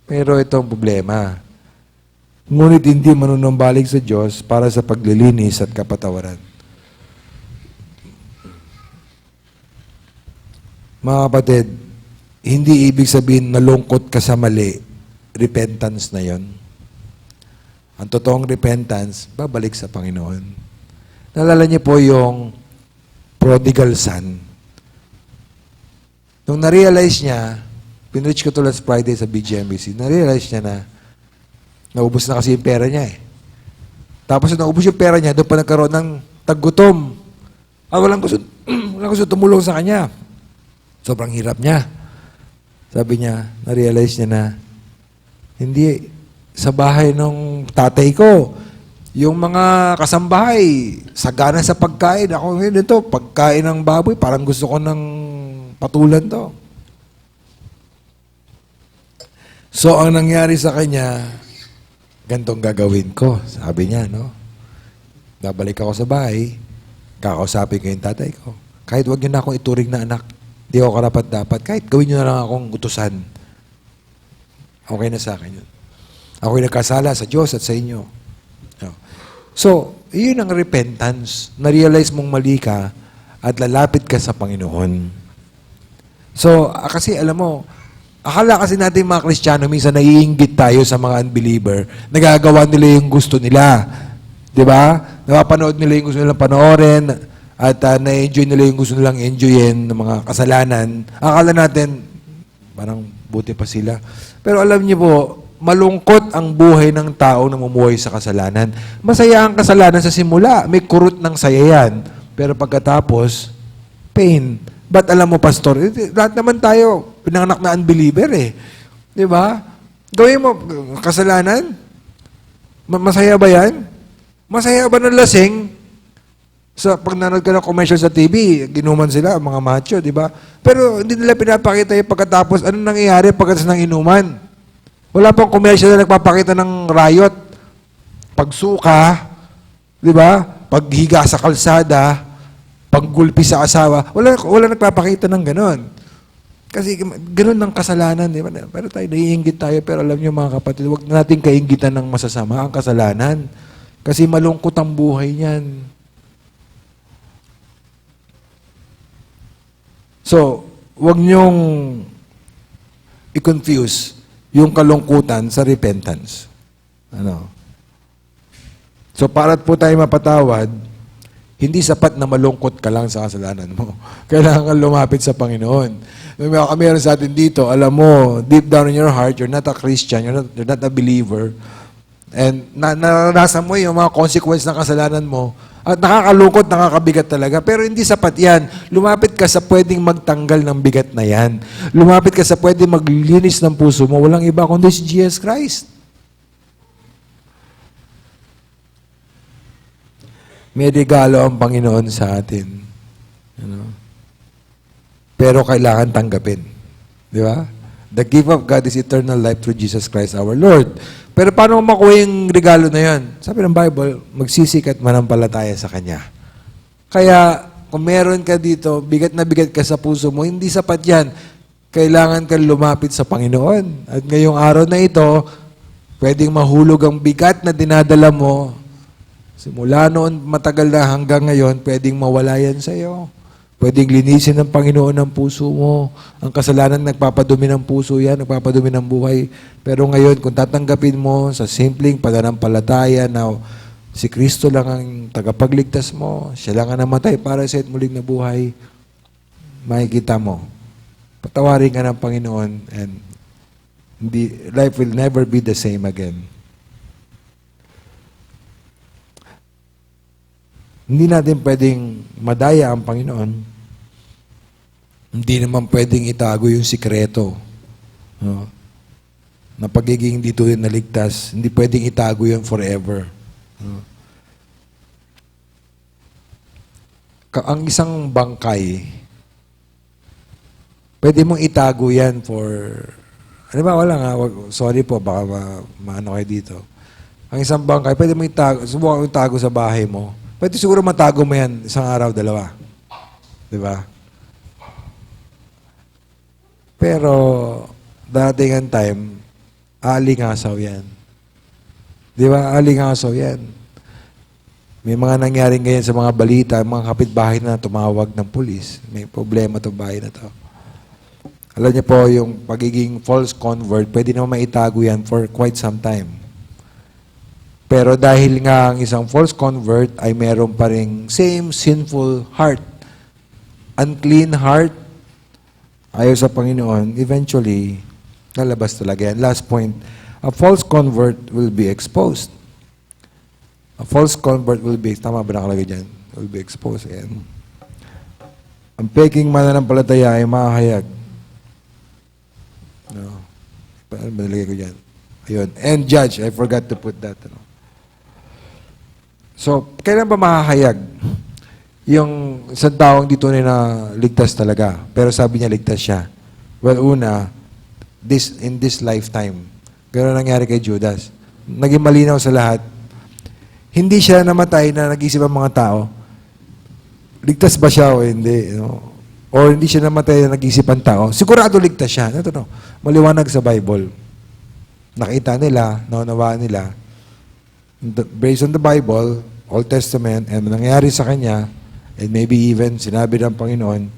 Pero ito ang problema. Ngunit hindi manunumbalik sa Diyos para sa paglilinis at kapatawaran. Mga kapatid, hindi ibig sabihin nalungkot ka sa mali, repentance na yon. Ang totoong repentance, babalik sa Panginoon. Naalala niyo po yung prodigal son. Nung na-realize niya, pinreach ko to last Friday sa BGMBC, na-realize niya na naubos na kasi yung pera niya eh. Tapos naubos yung pera niya, doon pa nagkaroon ng taggutom. Walang gusto tumulong sa kanya. Sobrang hirap niya. Sabi niya, na-realize niya na, hindi, sa bahay ng tatay ko, yung mga kasambahay, sagana sa pagkain. Ako ngayon ito, pagkain ng baboy, parang gusto ko ng patulan to. So, ang nangyari sa kanya, gantong gagawin ko, sabi niya, no? Babalik ako sa bahay, kakausapin ko yung tatay ko. Kahit wag niyo na akong ituring na anak, di ako karapat-dapat, kahit gawin niyo na lang akong utusan. Okay na sa akin yun. Ako'y nagkasala sa Diyos at sa inyo. No? So, yun ang repentance. Na-realize mong mali ka at lalapit ka sa Panginoon. So, kasi alam mo, akala kasi natin mga Kristiyano, minsan naiinggit tayo sa mga unbeliever, nagagawa nila yung gusto nila. Di ba? Napapanood nila yung gusto nilang panoorin at na-enjoy nila yung gusto nilang enjoyin ng mga kasalanan. Akala natin, parang buti pa sila. Pero alam niyo po, malungkot ang buhay ng tao na namumuhay sa kasalanan. Masaya ang kasalanan sa simula. May kurot ng saya yan. Pero pagkatapos, pain. Ba't alam mo, Pastor? Lahat naman tayo, pinanganak na unbeliever eh. Di ba? Gawin mo, kasalanan? Masaya ba yan? Masaya ba ng lasing? Pag nanood ka ng commercial sa TV, ginuman sila, mga macho, di ba? Pero hindi nila pinapakita yung pagkatapos, anong nangyayari pagkatapos ng inuman. Wala pang commercial na nagpapakita ng riot. Pagsuka, di ba? Paghiga sa kalsada, paggulpi sa asawa, wala nagpapakita ng ganon. Kasi ganon ng kasalanan, di ba? Pero tayo, naiinggit tayo, pero alam niyo mga kapatid, huwag natin kainggitan ng masasama ang kasalanan. Kasi malungkot ang buhay niyan. So, huwag niyong i-confuse yung kalungkutan sa repentance. Ano? So, para po tayo mapatawad, hindi sapat na malungkot ka lang sa kasalanan mo. Kailangan kang lumapit sa Panginoon. Meron sa atin dito, alam mo, deep down in your heart, you're not a Christian, you're not a believer, and naranasan mo yung mga consequences ng kasalanan mo, at nakakalungkot, nakakabigat talaga. Pero hindi sapat yan. Lumapit ka sa pwedeng magtanggal ng bigat na yan. Lumapit ka sa pwedeng maglinis ng puso mo. Walang iba kundi si Jesus Christ. May regalo ang Panginoon sa atin. Ano? Pero kailangan tanggapin. Di ba? The gift of God is eternal life through Jesus Christ our Lord. Pero paano makuha yung regalo na yan? Sabi ng Bible, magsisikat manampalataya sa Kanya. Kaya, kung meron ka dito, bigat na bigat ka sa puso mo, hindi sapat yan. Kailangan kang lumapit sa Panginoon. At ngayong araw na ito, pwedeng mahulog ang bigat na dinadala mo. Simula noon, matagal na hanggang ngayon, pwedeng mawala yan sa iyo. Pwedeng linisin ng Panginoon ang puso mo. Ang kasalanan nagpapadumi ng puso yan, nagpapadumi ng buhay. Pero ngayon, kung tatanggapin mo sa simpleng pananampalataya na si Kristo lang ang tagapagligtas mo, siya lang ang namatay para sa muling na buhay, makikita mo. Patawarin ka ng Panginoon and life will never be the same again. Hindi natin pwedeng madaya ang Panginoon. Hindi naman pwedeng itago yung sikreto. No? Na pagiging dito yung naligtas, hindi pwedeng itago yun forever. No? Ang isang bangkay, pwede mong itago yan for... Ano ba, wala nga. Sorry po, baka maano kayo dito. Ang isang bangkay, pwede mong itago, subukan mong itago sa bahay mo. Pwede siguro matago mo yan isang araw, dalawa. Di ba? Pero, dating ang time, aalingasaw yan. Di ba? Aalingasaw yan. May mga nangyaring ganyan sa mga balita, mga kapitbahay na tumawag ng pulis. May problema itong bahay na to. Alam niyo po, yung pagiging false convert, pwede naman maitago yan for quite some time. Pero dahil nga ang isang false convert ay meron pa ring same sinful heart, unclean heart, ayaw sa Panginoon, eventually, lalabas talaga yan. Last point, a false convert will be exposed. A false convert will be, tama ba nakalagay dyan? Will be exposed. Ayan. Ang peking mananampalataya ay mahahayag. No. Paano ba nalagay ko dyan? Ayun. And judge, I forgot to put that. No? So, kailan ba mahahayag yung isang taong dito na ligtas talaga? Pero sabi niya ligtas siya. Well, una, in this lifetime. Pero nangyari kay Judas. Naging malinaw sa lahat. Hindi siya namatay na nag-isip ang mga tao. Ligtas ba siya o hindi? No? O hindi siya namatay na nag-isip ang tao. Sigurado ligtas siya. Ito, no? Maliwanag sa Bible. Nakita nila, naunawaan nila. Based on the Bible, Old Testament, and nangyari sa kanya, and maybe even sinabi ng Panginoon,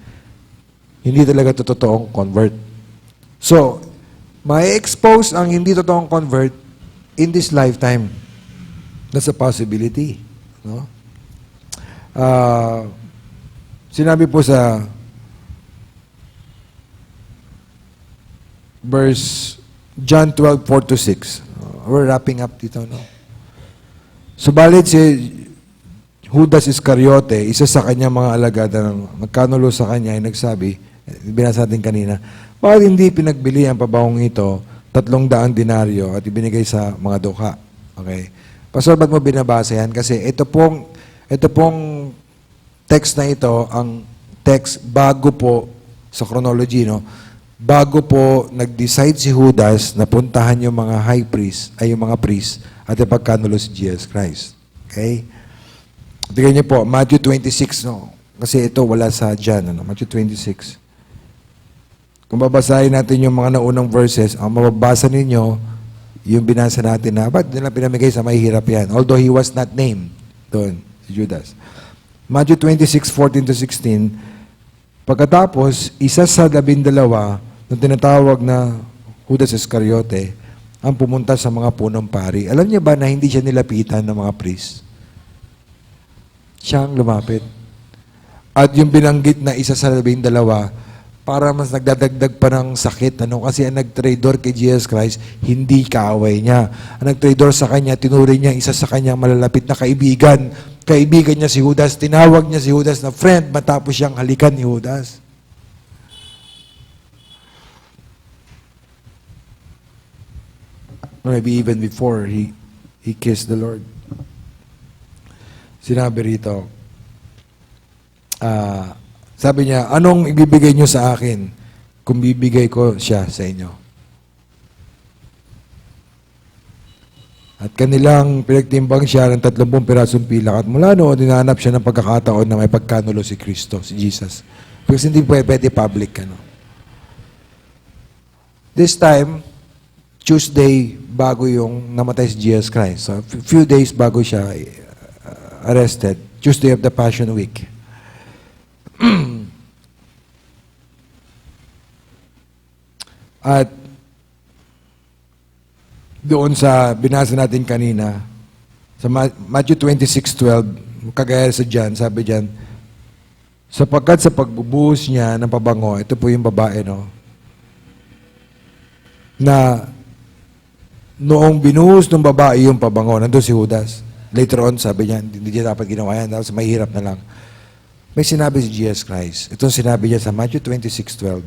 hindi talaga totoong convert. So, may expose ang hindi totoong convert in this lifetime. That's a possibility. No? Sinabi po sa verse John 12:4-6. We're wrapping up dito, no? Subalit si Judas Iscariote, isa sa kanyang mga alagad na nagkanulo sa kanya, ay nagsabi, binasa natin kanina, bakit hindi pinagbili ang pabawang ito 300 denaryo at ibinigay sa mga dukha? Okay? Pastor, ba't mo binabasa yan? Kasi ito pong text na ito, ang text bago po sa chronology, no? Bago po nag-decide si Judas na puntahan yung mga high priest, ay yung mga priest, at ipagkanulo si Jesus Christ. Okay? Tingnan niyo po, Matthew 26, no? Kasi ito wala sa dyan, ano? Matthew 26. Kung babasahin natin yung mga naunang verses, ang mababasa ninyo, yung binasa natin na, ba't nila pinamigay sa mahihirap yan? Although he was not named doon, si Judas. Matthew 26:14-16, pagkatapos, isa sa 12 na tinatawag na Judas Iscariote, ang pumunta sa mga punong pari. Alam niyo ba na hindi siya nilapitan ng mga priest? Siya ang lumapit. At yung binanggit na isa sa 12, para mas nagdadagdag pa ng sakit. Ano? Kasi ang nag-trador kay Jesus Christ, hindi kaaway niya. Ang nag-trador sa kanya, tinuring niya isa sa kanyang malalapit na kaibigan. Kaibigan niya si Judas. Tinawag niya si Judas na friend matapos siyang halikan ni Judas. Maybe even before he kissed the Lord. Sinabi rito, sabi niya, anong ibibigay niyo sa akin kung bibigay ko siya sa inyo? At kanilang pinagtimbang siya ng 30 pirasong pilak at mula noon, dinanap siya ng pagkakataon na may pagkanulo si Kristo, si Jesus. Because hindi pwede public. Ano? This time, Tuesday, bago yung namatay si Jesus Christ. So, few days bago siya arrested. Tuesday of the Passion Week. At doon sa binasa natin kanina, sa Matthew 26:12, kagaya sa John, sabi diyan, sapagkat sa pagbubuhos niya ng pabango, ito po yung babae, no? Na noong binuhos ng babae yung pabango, nandun si Judas. Later on, sabi niya, hindi niya dapat ginawa yan, dahil may hirap na lang. May sinabi si Jesus Christ. Itong sinabi niya sa Matthew 26:12,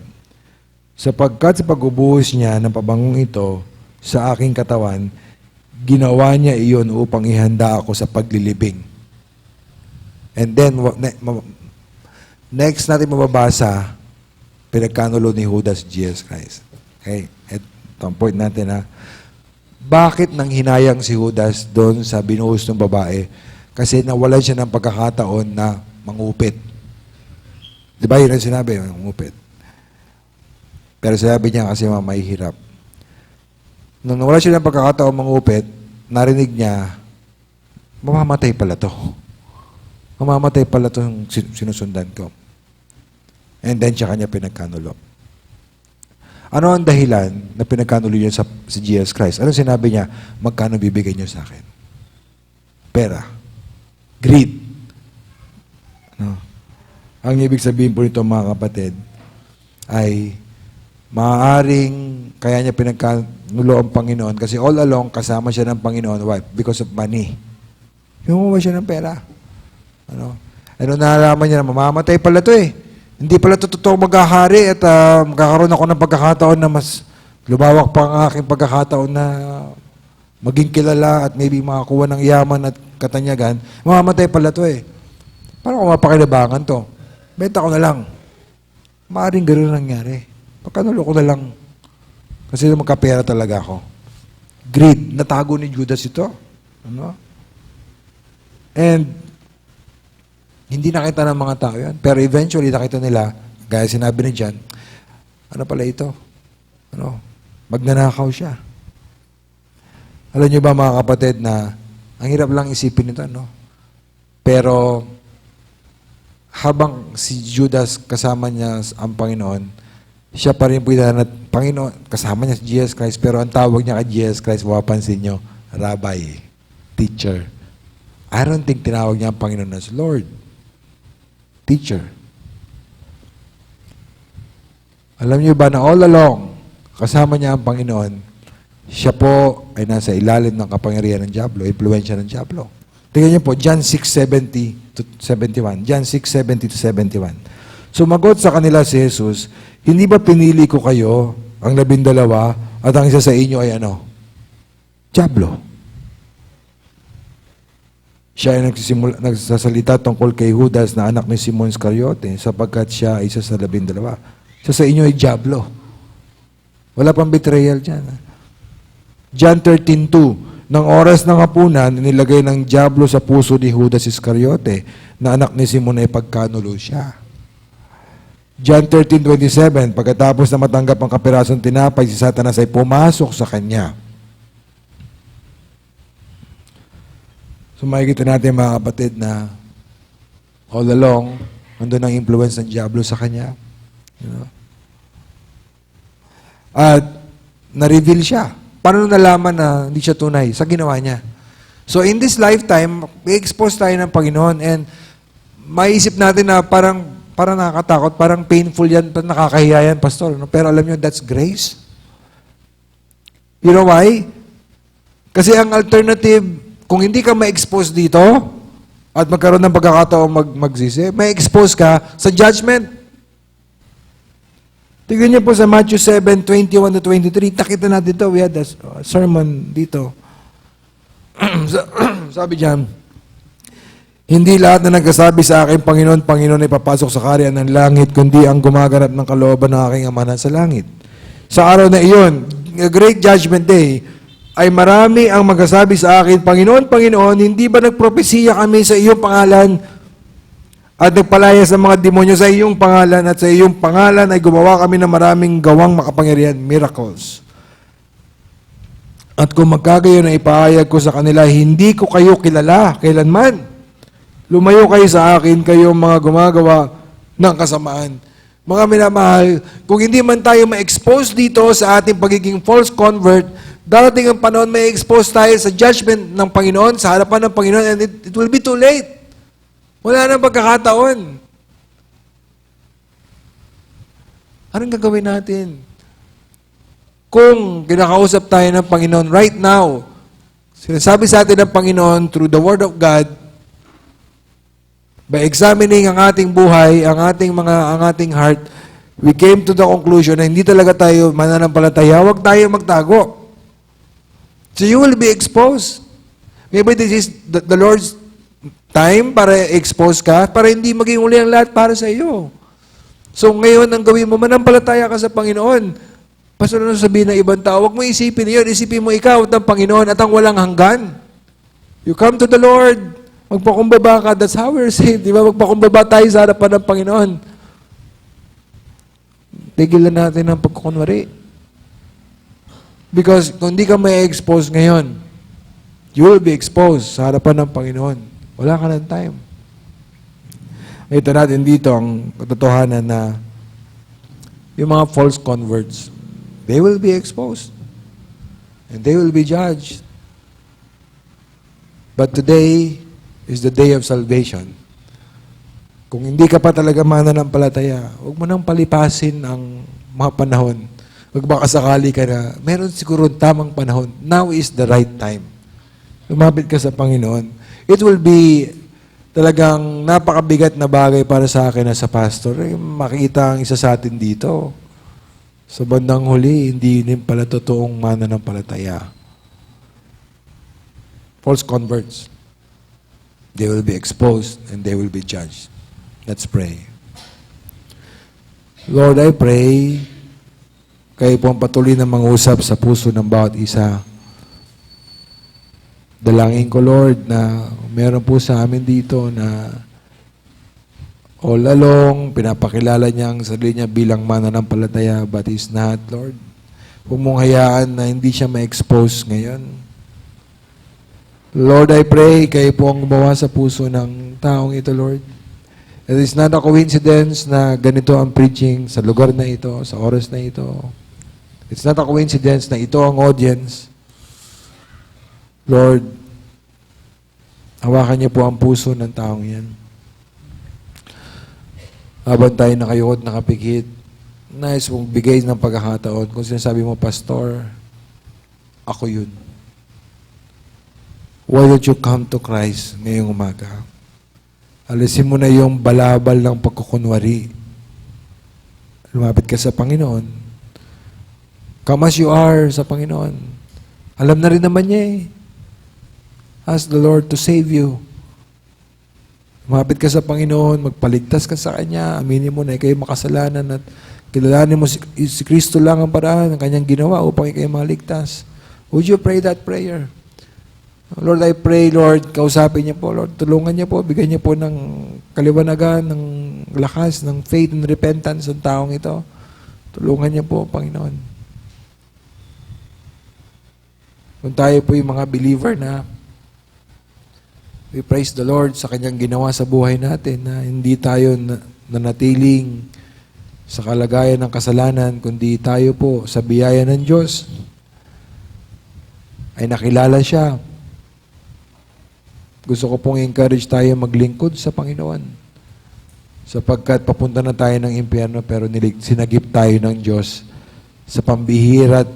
sapagkat sa pagbubuhos niya ng pabangong ito sa aking katawan, ginawa niya iyon upang ihanda ako sa paglilibing. And then, next natin mababasa, pinagkanulo ni Judas Jesus Christ. Okay? Ito ang point natin, ha? Bakit nang hinayang si Judas doon sa binuhos ng babae? Kasi nawalan siya ng pagkakataon na mangupit. Di ba yun ang sinabi? Mangupit. Pero sabi niya kasi may hirap. Nung nawala siya ng pagkakataon mangupit, narinig niya, mamamatay pala to. Mamamatay pala to yung sinusundan ko. And then siya kanya pinagkanulo. Ano ang dahilan na pinagkanulo niya si Jesus Christ? Ano sinabi niya? Magkano bibigay niyo sa akin? Pera. Greed. No? Ang ibig sabihin po nito, mga kapatid, ay maaaring kaya niya pinagkanulo ang Panginoon kasi all along kasama siya ng Panginoon. Why? Because of money. Humuha siya ng pera. Ano nalaman niya na mamamatay pala to eh. Hindi pala ito totoo maghahari at magkakaroon ako ng pagkakataon na mas lumawak pa ang aking pagkakataon na maging kilala at maybe makakuha ng yaman at katanyagan. Mamamatay pala ito eh. Paano ko mapakinabangan to? Benta ko na lang. Maaring gano'n nangyari. Pagkanulo ko na lang. Kasi magkapera talaga ako. Greed. Natago ni Judas ito. Ano? And hindi nakita ng mga tao yan. Pero eventually, nakita nila, gaya sinabi ni John, ano pala ito? Magnanakaw siya. Alam niyo ba, mga kapatid, na ang hirap lang isipin ito, no? Pero, habang si Judas kasama niya ang Panginoon, siya pa rin po Panginoon, kasama niya si Jesus Christ, pero ang tawag niya kay Jesus Christ, mapapansin niyo, Rabbi, teacher. I don't think tinawag niya ang Panginoon as Lord. Teacher. Alam niyo ba na all along, kasama niya ang Panginoon, siya po ay nasa ilalim ng kapangyarihan ng Diablo, impluensya ng Diablo. Tingnan niyo po, John 6:70-71. John 6:70-71. Sumagot sa kanila si Jesus, hindi ba pinili ko kayo, ang 12, at ang isa sa inyo ay ano? Diablo. Siya ay nagsasalita tungkol kay Judas na anak ni Simon Iscariote sapagkat siya ay isa sa 12. Siya sa inyo ay diablo. Wala pang betrayal dyan. John 13:2, ng oras ng hapunan, nilagay ng diablo sa puso ni Judas Iscariote na anak ni Simon ay pagkanulo siya. John 13:27, pagkatapos na matanggap ang kapirasong tinapay, si Satanas ay pumasok sa kanya. So makikita natin mga kapatid na all along, nandun ang influence ng diablo sa kanya. You know? At na-reveal siya. Paano nalaman na hindi siya tunay? Sa ginawa niya. So in this lifetime, i-expose tayo ng Panginoon and maisip natin na parang nakakatakot, parang painful yan, nakakahiya yan, Pastor. No? Pero alam nyo, that's grace. You know why? Kasi ang alternative, kung hindi ka ma-expose dito at magkaroon ng pagkakataong magsisi, ma-expose ka sa judgment. Tignan niyo po sa Matthew 7:21-23. Nakita natin ito. We had a sermon dito. Sabi diyan, hindi lahat na nagkasabi sa akin, Panginoon, Panginoon ay papasok sa kaharian ng langit, kundi ang gumaganap ng kalooban ng aking Ama na sa langit. Sa araw na iyon, Great Judgment Day, ay marami ang magsasabi sa akin, Panginoon, Panginoon, hindi ba nagpropesiya kami sa iyong pangalan at nagpalaya sa mga demonyo sa iyong pangalan at sa iyong pangalan ay gumawa kami ng maraming gawang makapangyarihan, miracles. At kung magkagayon na ipahayag ko sa kanila, hindi ko kayo kilala kailanman. Lumayo kayo sa akin, kayong mga gumagawa ng kasamaan. Mga minamahal, kung hindi man tayo ma-expose dito sa ating pagiging false convert, darating ang panahon may expose tayo sa judgment ng Panginoon, sa harapan ng Panginoon, and it will be too late. Wala nang pagkakataon. Anong gagawin natin? Kung kinakausap tayo ng Panginoon right now, sinasabi sa atin ng Panginoon through the Word of God, by examining ang ating buhay, ang ating heart, we came to the conclusion na hindi talaga tayo mananampalataya, huwag tayo magtago. So you will be exposed. Maybe this is the Lord's time para expose ka, para hindi maging uli ang lahat para sa iyo. So ngayon, ang gawin mo, manampalataya ka sa Panginoon. Pastor, ano sabihin ng ibang tao? Huwag mo isipin yun. Isipin mo ikaw at ang Panginoon at ang walang hanggan. You come to the Lord. Magpakumbaba ka. That's how we're saved. Di ba? Magpakumbaba tayo sa harapan ng Panginoon. Tigilan natin ang pagkukunwari. Because kung hindi ka may expose ngayon, you will be exposed sa harapan ng Panginoon. Wala ka ng time. Ito natin dito ang katotohanan na yung mga false converts, they will be exposed. And they will be judged. But today is the day of salvation. Kung hindi ka pa talaga mananampalataya, huwag mo nang palipasin ang mga panahon. Huwag baka sakali ka na, meron siguro tamang panahon. Now is the right time. Lumapit ka sa Panginoon. It will be talagang napakabigat na bagay para sa akin na sa pastor. Makita ang isa sa atin dito. Sa bandang huli, hindi din pala totoong mananampalataya. False converts. They will be exposed and they will be judged. Let's pray. Lord, I pray, kayo po ang patuloy na mangusap sa puso ng bawat isa. Dalangin ko, Lord, na meron po sa amin dito na all along, pinapakilala niya ang sarili niya bilang mananampalataya, but is not, Lord. Huwag mong hayaan na hindi siya ma-expose ngayon. Lord, I pray, kayo po ang gumawa sa puso ng taong ito, Lord. It is not a coincidence na ganito ang preaching sa lugar na ito, sa oras na ito. It's not a coincidence na ito ang audience. Lord, hawakan niyo po ang puso ng taong yan. Habang tayo nakayukot, nakapikit, nais mong bigay ng pagkakataon. Kung sinasabi mo, Pastor, ako yun. Why don't you come to Christ ngayong umaga? Alisin mo na yung balabal ng pagkukunwari. Lumapit ka sa Panginoon. Come as you are sa Panginoon. Alam na rin naman niya eh. Ask the Lord to save you. Umapit ka sa Panginoon, magpaligtas ka sa Kanya, aminin mo na ikay makasalanan at kilalanin mo si Kristo lang ang paraan ng Kanyang ginawa upang ikay maligtas. Would you pray that prayer? Lord, I pray, Lord, kausapin niyo po, Lord, tulungan niyo po, bigyan niyo po ng kaliwanagan, ng lakas, ng faith and repentance ng taong ito. Tulungan niyo po, Panginoon. Kung tayo po yung mga believer na we praise the Lord sa Kanyang ginawa sa buhay natin, na hindi tayo nanatiling sa kalagayan ng kasalanan, kundi tayo po sa biyaya ng Diyos ay nakilala siya. Gusto ko pong encourage tayo maglingkod sa Panginoon. Sapagkat papunta na tayo ng impyerno pero sinagip tayo ng Diyos sa pambihirang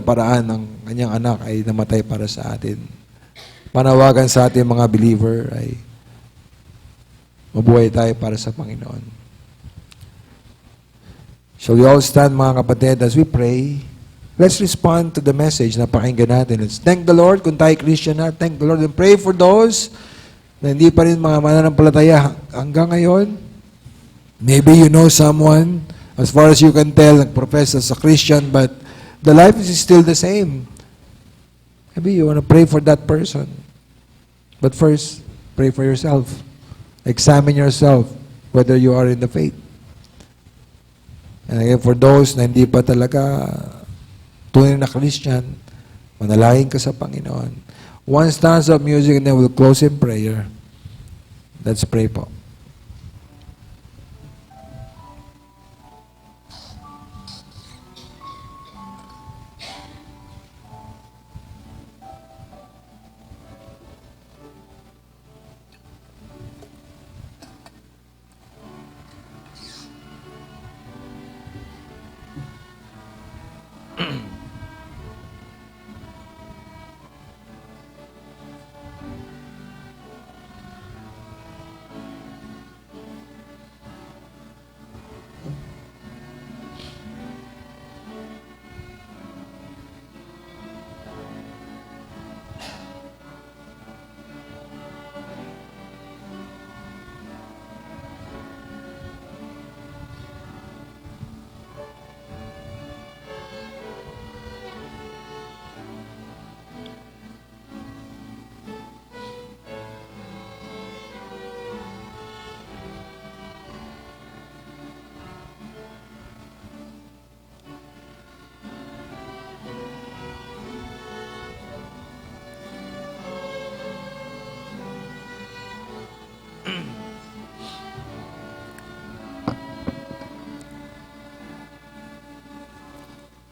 paraan ng Kanyang anak ay namatay para sa atin. Panawagan sa ating mga believer ay mabuhay tayo para sa Panginoon. Shall we all stand, mga kapatid, as we pray? Let's respond to the message na pakinggan natin. Let's thank the Lord kung tayo Christian na. Thank the Lord and pray for those na hindi pa rin mga mananampalataya hanggang ngayon. Maybe you know someone, as far as you can tell, nag-profess as a Christian, but the life is still the same. Maybe you want to pray for that person. But first, pray for yourself. Examine yourself whether you are in the faith. And again, for those na hindi pa talaga tunay na Christian, manalangin ka sa Panginoon. One stanza of music and then we'll close in prayer. Let's pray po.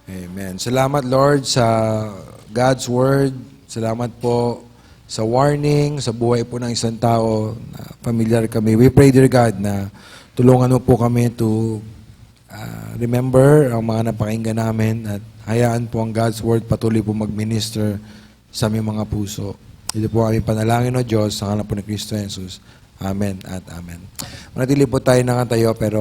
Amen. Salamat, Lord, sa God's Word. Salamat po sa warning, sa buhay po ng isang tao na familiar kami. We pray, dear God, na tulungan mo po kami to remember ang mga napakinggan namin at hayaan po ang God's Word patuloy po mag-minister sa aming mga puso. Ito po aming panalangin, o Diyos, sa ngalan po ni Kristo Jesus. Amen at amen. Manatili po tayo nakatayo, pero